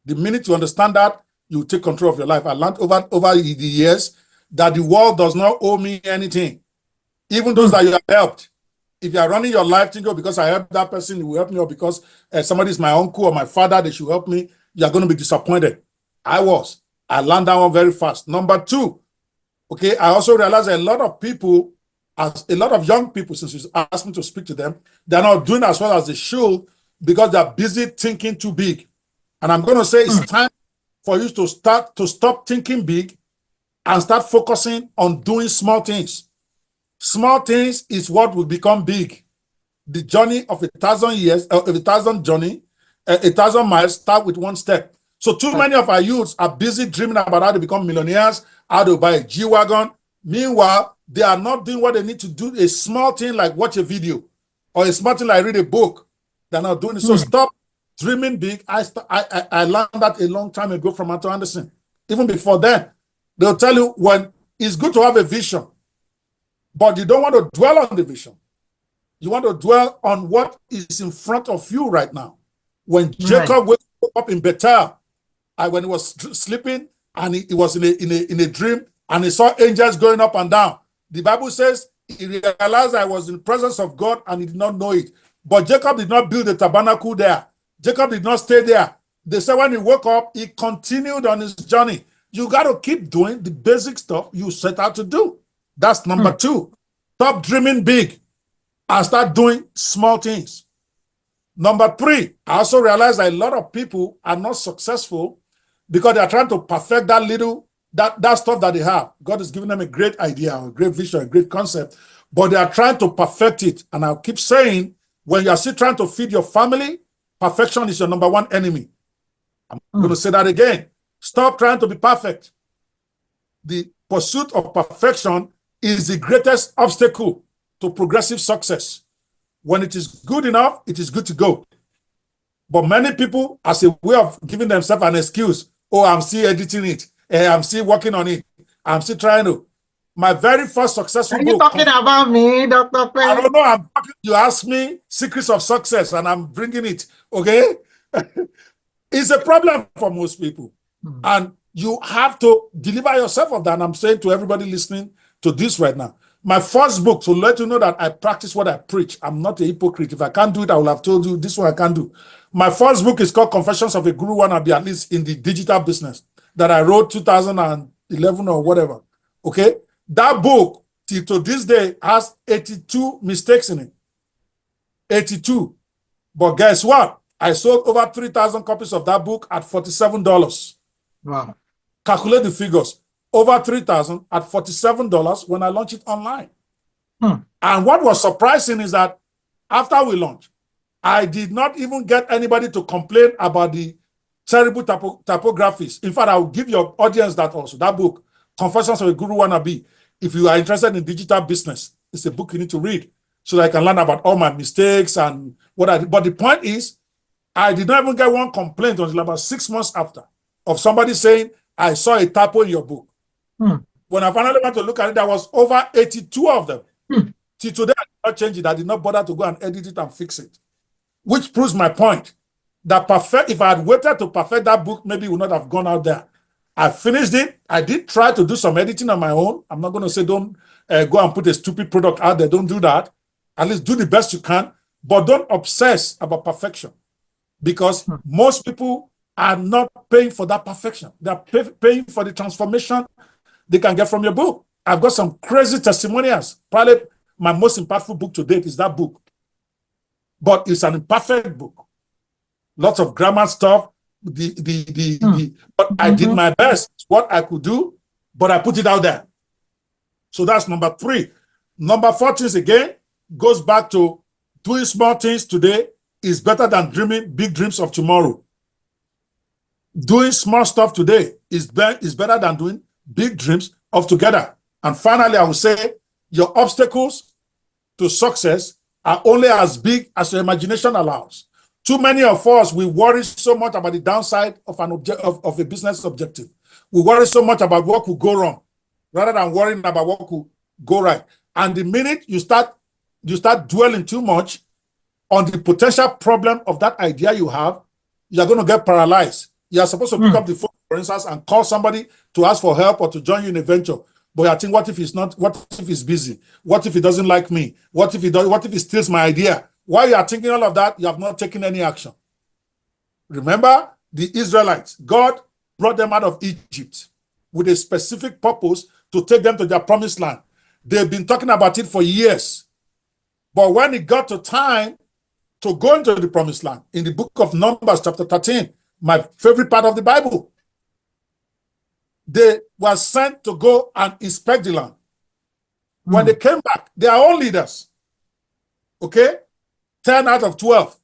The minute you understand that, you take control of your life. I learned over the years that the world does not owe me anything. Even those that you have helped. If you are running your life, think, because I helped that person, it will help me, or because somebody is my uncle or my father, they should help me, you are going to be disappointed. I learned that one very fast. Number two, okay, I also realized a lot of people, a lot of young people, since you asked me to speak to them, they're not doing as well as they should because they're busy thinking too big. And I'm going to say it's time for you to stop thinking big and start focusing on doing small things. Small things is what will become big. The journey of 1,000 years, 1,000 miles start with one step. So too many of our youths are busy dreaming about how to become millionaires, how to buy a G-Wagon. Meanwhile, they are not doing what they need to do. A small thing like watch a video or a small thing like read a book. They're not doing it. So stop dreaming big. I learned that a long time ago from Arthur Anderson. Even before then, they'll tell you when it's good to have a vision, but you don't want to dwell on the vision. You want to dwell on what is in front of you right now. When Jacob woke up in Bethel, when he was sleeping and he was in a dream and he saw angels going up and down, the Bible says he realized I was in the presence of God and he did not know it. But Jacob did not build a tabernacle there. Jacob did not stay there. They said when he woke up, he continued on his journey. You got to keep doing the basic stuff you set out to do. That's number two. Stop dreaming big and start doing small things. Number three, I also realized that a lot of people are not successful because they are trying to perfect that stuff that they have. God has given them a great idea, a great vision, a great concept, but they are trying to perfect it. And I'll keep saying, when you are still trying to feed your family, perfection is your number one enemy. I'm going to say that again. Stop trying to be perfect. The pursuit of perfection is the greatest obstacle to progressive success. When it is good enough, it is good to go. But many people, as a way of giving themselves an excuse, oh, I'm still editing it, I'm still working on it, I'm still trying to. My very first successful book. Are you talking about me, Dr. Ope? I don't know. You asked me secrets of success, and I'm bringing it. Okay, it's a problem for most people, and you have to deliver yourself of that. And I'm saying to everybody listening to this right now, my first book, to let you know that I practice what I preach. I'm not a hypocrite. If I can't do it, I will have told you this one I can't do. My first book is called Confessions of a Guru Wannabe, at least in the digital business, that I wrote 2011 or whatever. Okay, that book till to this day has 82 mistakes in it. 82. But guess what? I sold over 3,000 copies of that book at $47. Wow. Calculate the figures. Over 3,000 at $47 when I launched it online. And what was surprising is that after we launched, I did not even get anybody to complain about the terrible typographies. In fact, I will give your audience that also. That book, Confessions of a Guru Wannabe. If you are interested in digital business, it's a book you need to read so that I can learn about all my mistakes and what I did. But the point is, I did not even get one complaint until about 6 months after of somebody saying, I saw a typo in your book. When I finally went to look at it, there was over 82 of them. Till today, I did not change it. I did not bother to go and edit it and fix it. Which proves my point. That if I had waited to perfect that book, maybe it would not have gone out there. I finished it. I did try to do some editing on my own. I'm not going to say don't go and put a stupid product out there. Don't do that. At least do the best you can. But don't obsess about perfection. Because most people are not paying for that perfection. They're paying for the transformation they can get from your book. I've got some crazy testimonials. Probably my most impactful book to date is that book. But it's an imperfect book. Lots of grammar stuff. But I did my best, what I could do, but I put it out there. So that's number 3. Number 4 things again goes back to doing small things today is better than dreaming big dreams of tomorrow. Doing small stuff today is better than doing big dreams of together. And finally, I will say your obstacles to success are only as big as your imagination allows. Too many of us, we worry so much about the downside of of a business objective. We worry so much about what could go wrong rather than worrying about what could go right. And the minute you start dwelling too much on the potential problem of that idea you have, you're going to get paralyzed. You're supposed to pick up the phone, for instance, and call somebody to ask for help or to join you in a venture. But I think, what if he's not? What if he's busy? What if he doesn't like me? What if he does? What if he steals my idea? While you are thinking all of that, you have not taken any action. Remember the Israelites. God brought them out of Egypt with a specific purpose to take them to their promised land. They've been talking about it for years. But when it got to time to go into the promised land, in the book of Numbers, chapter 13, my favorite part of the Bible, they were sent to go and inspect the land. When they came back, their own leaders, okay, 10 out of 12,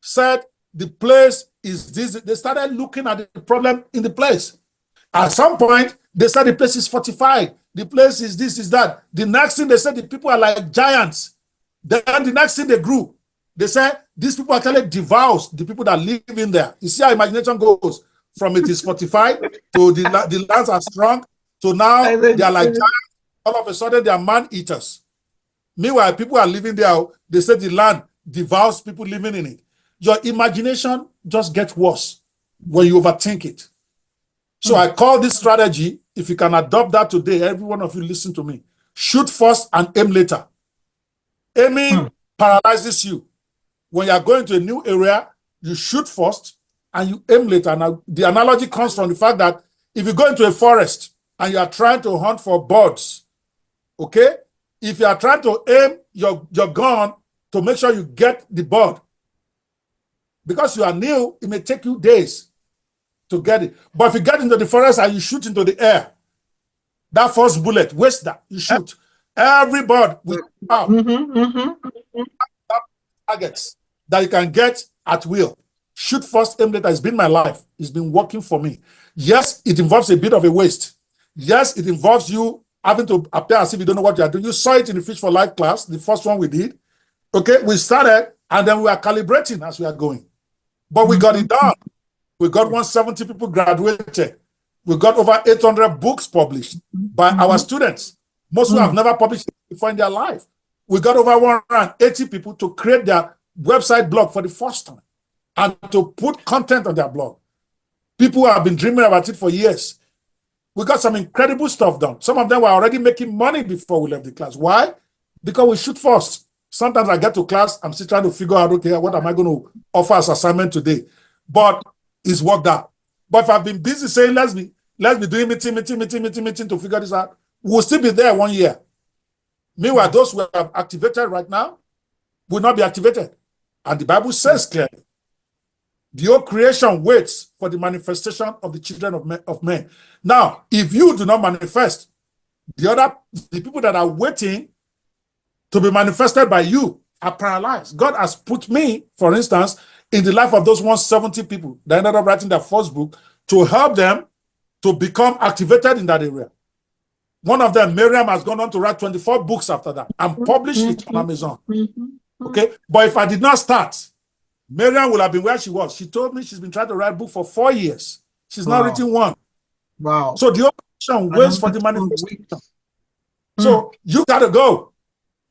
said the place is this. They started looking at the problem in the place. At some point, they said the place is fortified. The place is this, is that. The next thing they said, the people are like giants. Then the next thing they grew, they said these people actually devours the people that live in there. You see how imagination goes from it is fortified to the lands are strong to now they are like giants. All of a sudden they are man eaters. Meanwhile, people are living there. They say the land devours people living in it. Your imagination just gets worse when you overthink it. So I call this strategy, if you can adopt that today, every one of you listen to me. Shoot first and aim later. Aiming paralyzes you. When you are going to a new area, you shoot first and you aim later. Now, the analogy comes from the fact that if you go into a forest and you are trying to hunt for birds, okay? If you are trying to aim your gun to make sure you get the bird, because you are new, it may take you days to get it. But if you get into the forest and you shoot into the air, that first bullet, waste that, you shoot. Every bird will out. Targets that you can get at will. Shoot first, aim later. It's been my life. It's been working for me. Yes, it involves a bit of a waste. Yes, it involves you having to appear as if you don't know what you are doing. You saw it in the Fish for Life class, the first one we did. Okay, we started and then we are calibrating as we are going. But we got it done. We got 170 people graduated. We got over 800 books published by our students. Most who have never published before in their life. We got over 180 people to create their website blog for the first time and to put content on their blog. People who have been dreaming about it for years. We got some incredible stuff done. Some of them were already making money before we left the class. Why? Because we shoot first. Sometimes I get to class, I'm still trying to figure out, okay, what am I going to offer as assignment today? But it's worked out. But if I've been busy saying, let's be doing meeting to figure this out, we'll still be there 1 year. Meanwhile, those who have activated right now will not be activated. And the Bible says clearly, the whole creation waits for the manifestation of the children of men. Now, if you do not manifest, the people that are waiting to be manifested by you are paralyzed. God has put me, for instance, in the life of those 170 people that ended up writing their first book to help them to become activated in that area. One of them, Miriam, has gone on to write 24 books after that and publish it on Amazon. Okay, but if I did not start, Miriam would have been where she was. She told me she's been trying to write a book for 4 years. She's not written one. Wow. So the operation waits for the manifestation. So you got to go.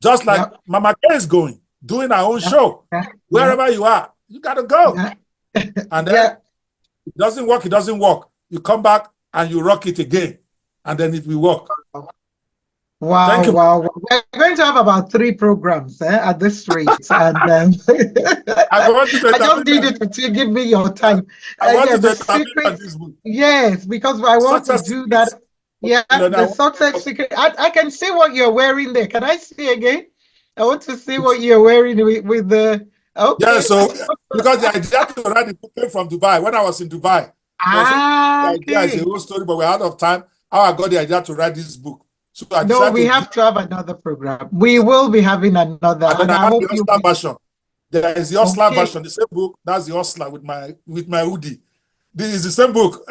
Just like Mama K is going, doing her own show. Wherever you are, you got to go. And then it doesn't work, it doesn't work. You come back and you rock it again. And then it will work. Wow, Thank you. wow. We're going to have about 3 programs at this rate. And I just needed to give me your time. I want to this book. Yes, because I want to do that. Yeah, You know, the now, success secret. I can see what you're wearing there. Can I see again? I want to see what you're wearing with the. yeah, Okay. so because the idea to write the book came from Dubai. When I was in Dubai, there was the Ah, idea is a okay. whole story, but we're out of time. How I got the idea to write this book. So I No, decided we to give, have to have another program. We will be having another, and then and I I have the hope you'll Oscar be version. There is the Oscar okay. version, the same book. That's the Oscar with my hoodie. This is the same book.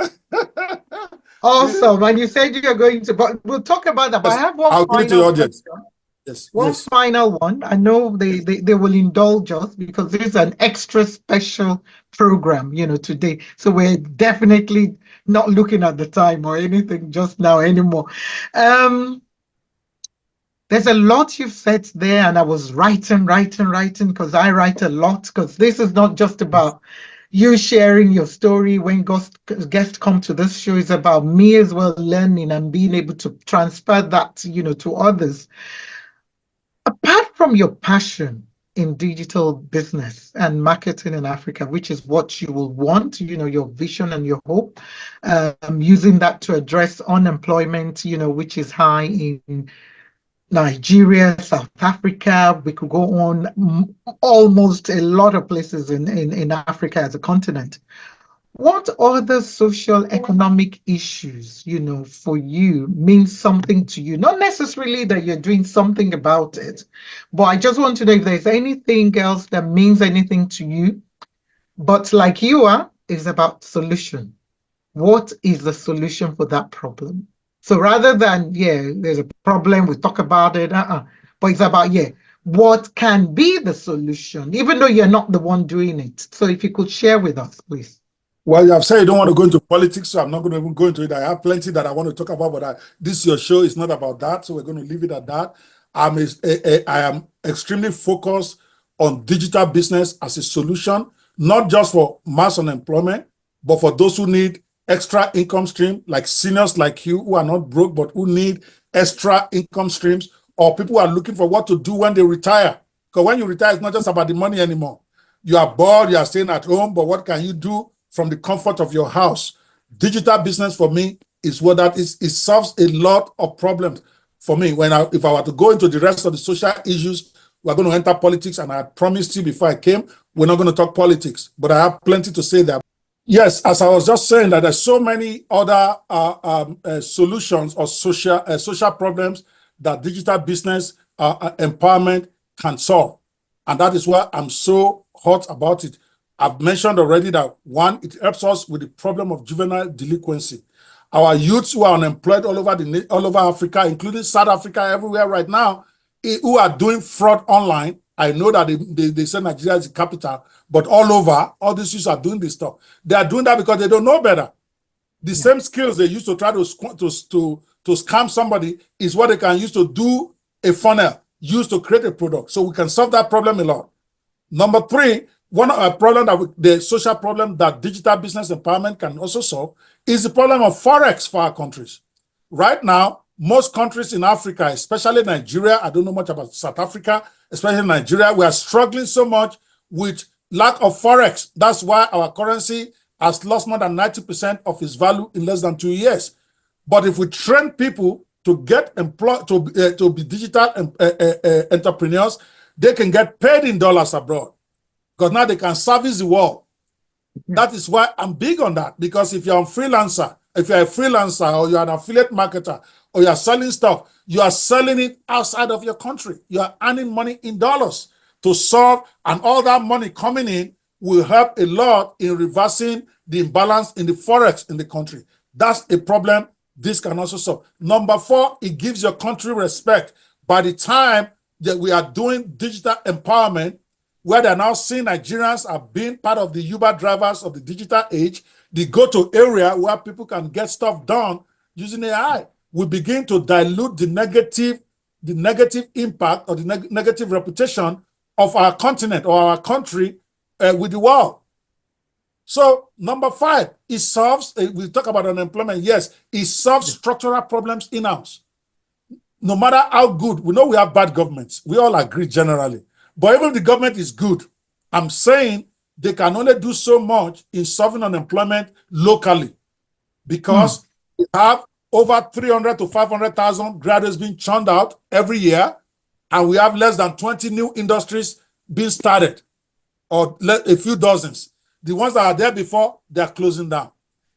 Awesome. And you said you're going to, but we'll talk about that. But I Yes, have one I'll give it to the final audience. question. Yes, One yes. final one. I know they will indulge us because this is an extra special program, today. So we're definitely not looking at the time or anything just now anymore. Um, there's a lot you've said there, and I was writing because I write a lot because this is not just about you sharing your story when guests come to this show. It's about me as well learning and being able to transfer that, to others. Apart from your passion in digital business and marketing in Africa, which is what you will want, your vision and your hope, using that to address unemployment, which is high in Nigeria, South Africa. We could go on almost a lot of places in Africa as a continent. What other social economic issues, for you mean something to you? Not necessarily that you're doing something about it, but I just want to know if there's anything else that means anything to you. But like you are, it's about solution. What is the solution for that problem? So rather than, yeah, there's a problem, we talk about it, but it's about, yeah, what can be the solution, even though you're not the one doing it. So if you could share with us, please. Well, I've said you don't want to go into politics, so I'm not going to even go into it. I have plenty that I want to talk about, but this your show is not about that, so we're going to leave it at that. I am extremely focused on digital business as a solution, not just for mass unemployment, but for those who need extra income stream, like seniors like you who are not broke, but who need extra income streams, or people who are looking for what to do when they retire. Because when you retire, it's not just about the money anymore. You are bored, you are staying at home, but what can you do from the comfort of your house? Digital business for me is what that is. It solves a lot of problems for me. If I were to go into the rest of the social issues, we're going to enter politics, and I promised you before I came, we're not going to talk politics, but I have plenty to say there. Yes, as I was just saying, that there's so many other solutions or social problems that digital business empowerment can solve. And that is why I'm so hot about it. I've mentioned already that one, it helps us with the problem of juvenile delinquency. Our youths who are unemployed all over Africa, including South Africa, everywhere right now, who are doing fraud online. I know that they say Nigeria is the capital, but all over, all these youths are doing this stuff. They are doing that because they don't know better. The same skills they use to try to scam somebody is what they can use to do a funnel, use to create a product. So we can solve that problem a lot. Number three, one of our problem the social problem that digital business empowerment can also solve is the problem of Forex for our countries. Right now, most countries in Africa, especially Nigeria, I don't know much about South Africa, especially Nigeria, we are struggling so much with lack of Forex. That's why our currency has lost more than 90% of its value in less than 2 years. But if we train people to get employed, to be digital entrepreneurs, they can get paid in dollars abroad, because now they can service the world. That is why I'm big on that, because if you're a freelancer, or you're an affiliate marketer, or you're selling stuff, you are selling it outside of your country. You are earning money in dollars to solve, and all that money coming in will help a lot in reversing the imbalance in the Forex in the country. That's a problem this can also solve. Number four, it gives your country respect. By the time that we are doing digital empowerment, where they're now seeing Nigerians are being part of the Uber drivers of the digital age, the go-to area where people can get stuff done using AI, we begin to dilute the negative impact or the negative reputation of our continent or our country with the world. So number five, it solves, we talk about unemployment, yes, it solves structural problems in-house. No matter how good, we know we have bad governments, we all agree generally, but even if the government is good, I'm saying they can only do so much in solving unemployment locally, because we have over 300 to 500,000 graduates being churned out every year, and we have less than 20 new industries being started, or a few dozens. The ones that are there before, they're closing down.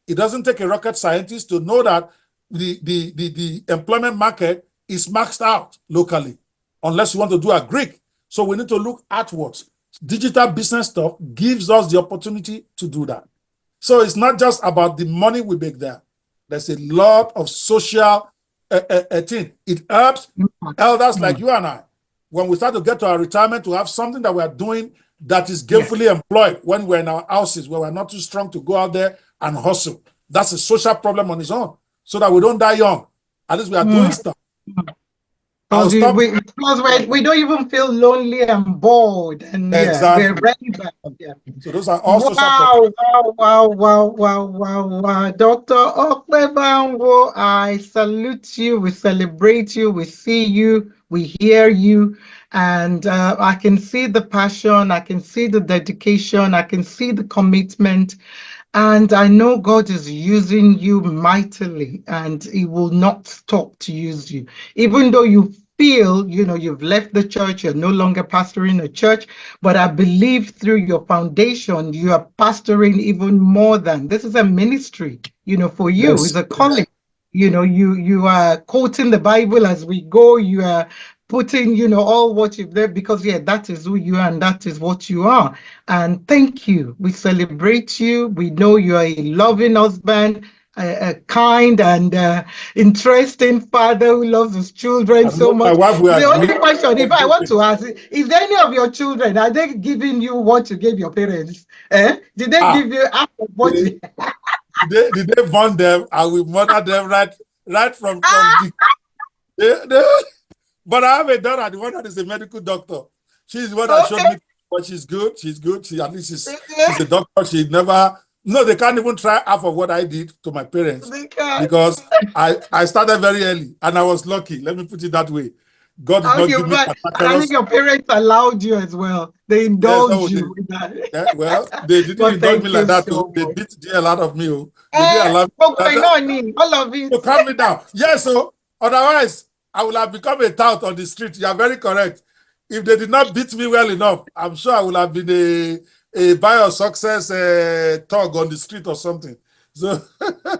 It doesn't take a rocket scientist to know that the employment market is maxed out locally, unless you want to do a Greek. So we need to look outwards. Digital business stuff gives us the opportunity to do that. So it's not just about the money we make there. There's a lot of social thing. It helps elders like you and I, when we start to get to our retirement, to have something that we are doing that is gainfully employed when we're in our houses, where we're not too strong to go out there and hustle. That's a social problem on its own, so that we don't die young. At least we are doing stuff. Plus, we don't even feel lonely and bored, and exactly. we're ready back. So those are all social wow. Dr. Ope Banwo, I salute you, we celebrate you, we see you, we hear you, and I can see the passion, I can see the dedication, I can see the commitment. And I know God is using you mightily, and He will not stop to use you. Even though you feel, you've left the church, you're no longer pastoring a church, but I believe through your foundation, you are pastoring even more than. This is a ministry, for you. Yes. It's a calling. You are quoting the Bible as we go. You are putting, all what you've done, because that is who you are and that is what you are. And thank you. We celebrate you. We know you are a loving husband, a kind and interesting father who loves his children so much. The only question, if I want to ask, is there any of your children, are they giving you what you gave your parents? Did they give you half of what you... Did they born them? I will mother them right from but I have a daughter, the one that is a medical doctor. She's the one that showed me, but she's good. She at least she's a doctor. They can't even try half of what I did to my parents, because I started very early and I was lucky. Let me put it that way. God did not give me. And I think your parents allowed you as well. They indulged you with that. Yeah, well, they didn't indulge me like that. So they beat the hell out of me. They didn't allow me. All of it. So calm me down. Yes, so otherwise I will have become a tout on the street. You are very correct. If they did not beat me well enough, I'm sure I would have been a bio success thug on the street or something. So,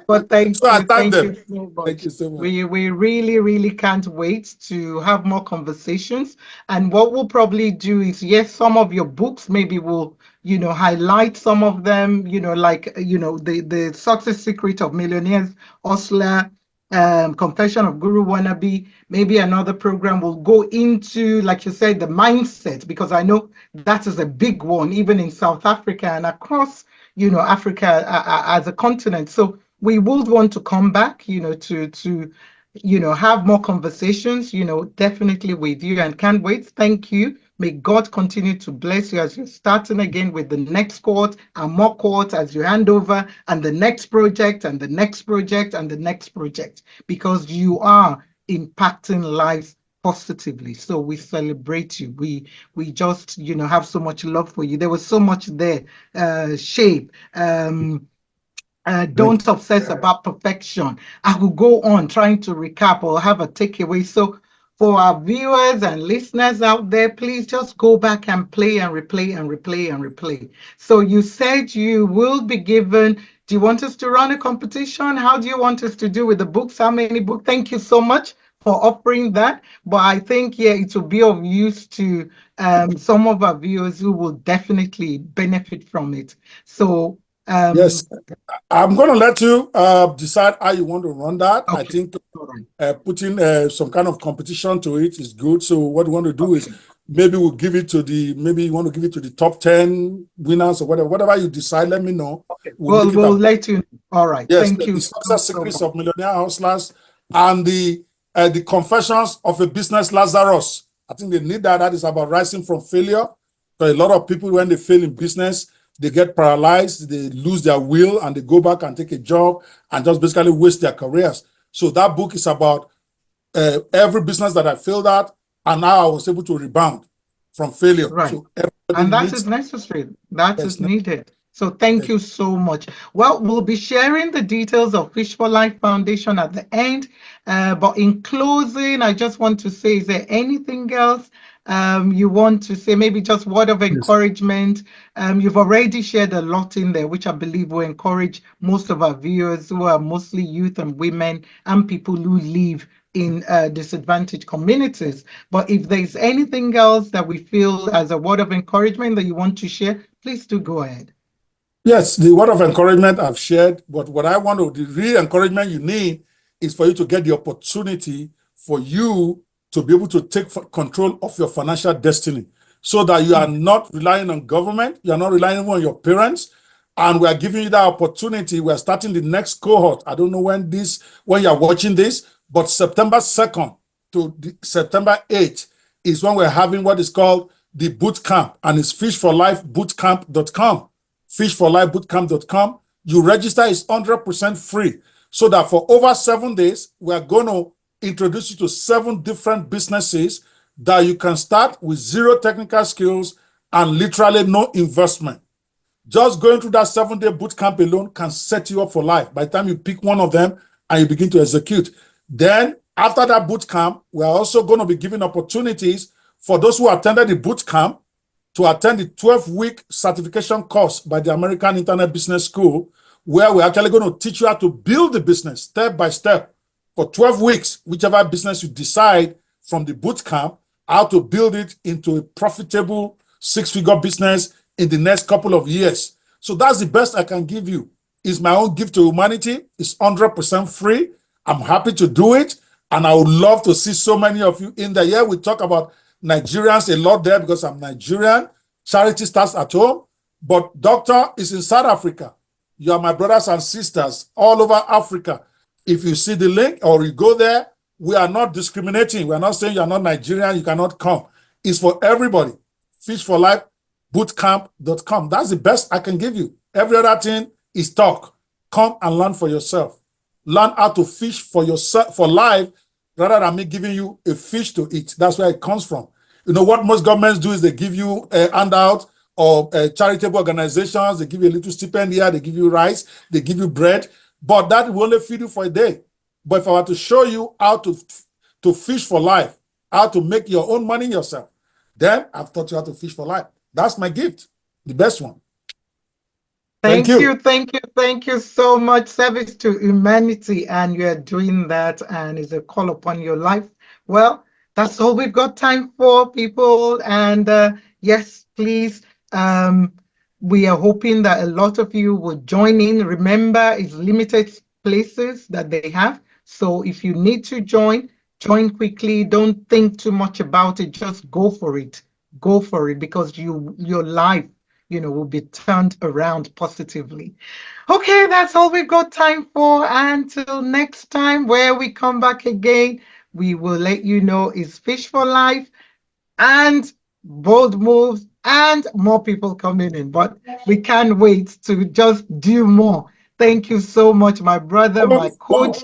but thank so you. Thank you so much. Thank you so much. We really, really can't wait to have more conversations. And what we'll probably do is, yes, some of your books, maybe we'll, highlight some of them, like, the Success Secret of Millionaires, Hustler, Confession of Guru Wannabe. Maybe another program will go into, like you said, the mindset, because I know that is a big one, even in South Africa and across, Africa as a continent. So we would want to come back, to have more conversations, definitely with you, and can't wait. Thank you. May God continue to bless you as you're starting again with the next cohort and more cohorts as you hand over, and the next project and the next project and the next project, because you are impacting lives positively. So we celebrate you. We just, have so much love for you. There was so much there. Shape. Don't obsess about perfection. I will go on trying to recap or have a takeaway. So for our viewers and listeners out there, please just go back and play and replay and replay and replay. So you said you will be given, do you want us to run a competition? How do you want us to do with the books? How many books? Thank you so much for offering that. But I think, it will be of use to some of our viewers who will definitely benefit from it. So yes, I'm going to let you decide how you want to run that. Okay. I think putting some kind of competition to it is good. So what we want to do is maybe we'll give it to maybe you want to give it to the top 10 winners or whatever you decide, let me know. Okay. We'll let you know. All right. Yes, thank you. The Success Secrets of Millionaire Hustlers and the Confessions of a Business Lazarus. I think they need that. That is about rising from failure. So a lot of people, when they fail in business, they get paralyzed, they lose their will, and they go back and take a job and just basically waste their careers. So that book is about every business that I failed at, and how I was able to rebound from failure. Right. So and that is necessary. That is needed. So thank you so much. Well, we'll be sharing the details of Fish for Life Foundation at the end. But in closing, I just want to say, is there anything else you want to say? Maybe just word of Yes. encouragement. You've already shared a lot in there, which I believe will encourage most of our viewers, who are mostly youth and women and people who live in disadvantaged communities. But if there's anything else that we feel as a word of encouragement that you want to share, please do go ahead. Yes, the word of encouragement I've shared, but what I want to, the real encouragement you need is for you to get the opportunity for you to be able to take control of your financial destiny so that you are not relying on government, you are not relying on your parents, and we are giving you that opportunity. We are starting the next cohort. I don't know when you're watching this, but September 2nd to September 8th is when we're having what is called the boot camp, and it's fishforlifebootcamp.com. fishforlifebootcamp.com. You register, is 100% free. So that for over 7 days, we are going to introduce you to 7 different businesses that you can start with 0 technical skills and literally no investment. Just going through that 7-day boot camp alone can set you up for life. By the time you pick one of them and you begin to execute. Then after that boot camp, we are also going to be giving opportunities for those who attended the boot camp to attend the 12-week certification course by the American Internet Business School, where we're actually going to teach you how to build the business step by step for 12 weeks, whichever business you decide from the boot camp, how to build it into a profitable 6-figure business in the next couple of years. So that's the best I can give you. It's my own gift to humanity. It's 100% free. I'm happy to do it. And I would love to see so many of you in there. Yeah, we talk about Nigerians a lot there because I'm Nigerian. Charity starts at home. But Doctor is in South Africa. You are my brothers and sisters all over Africa. If you see the link or you go there, we are not discriminating. We are not saying you are not Nigerian, you cannot come. It's for everybody. Fishforlifebootcamp.com. That's the best I can give you. Every other thing is talk. Come and learn for yourself. Learn how to fish for yourself, for life, rather than me giving you a fish to eat. That's where it comes from. You know what most governments do is they give you a handout, or charitable organizations, they give you a little stipend here, they give you rice, they give you bread, but that will only feed you for a day. But if I were to show you how to fish for life, how to make your own money yourself, then I've taught you how to fish for life. That's my gift, the best one. Thank you so much. Service to humanity, and you're doing that, and it's a call upon your life. Well, that's all we've got time for, people. And yes, please, we are hoping that a lot of you will join in. Remember, it's limited places that they have. So if you need to join quickly. Don't think too much about it. Just go for it. Go for it, because your life, will be turned around positively. Okay, that's all we've got time for. Until next time, where we come back again, we will let you know it's Fish for Life and bold moves and more people coming in. But we can't wait to just do more. Thank you so much, my brother, my coach,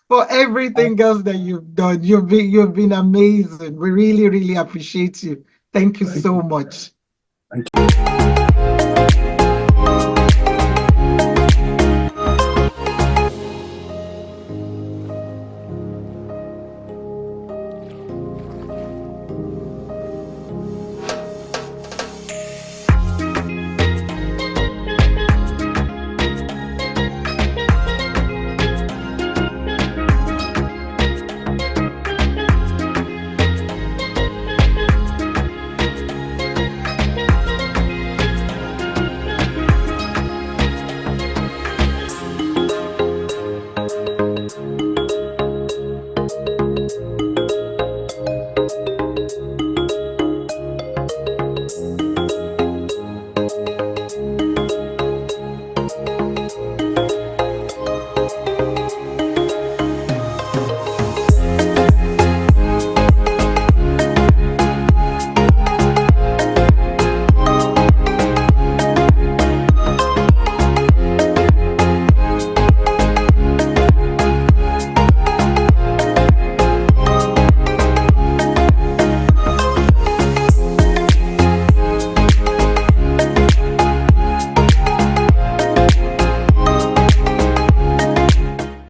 for everything else that you've done. You've been amazing. We really, really appreciate you. Thank you so much. Thank you.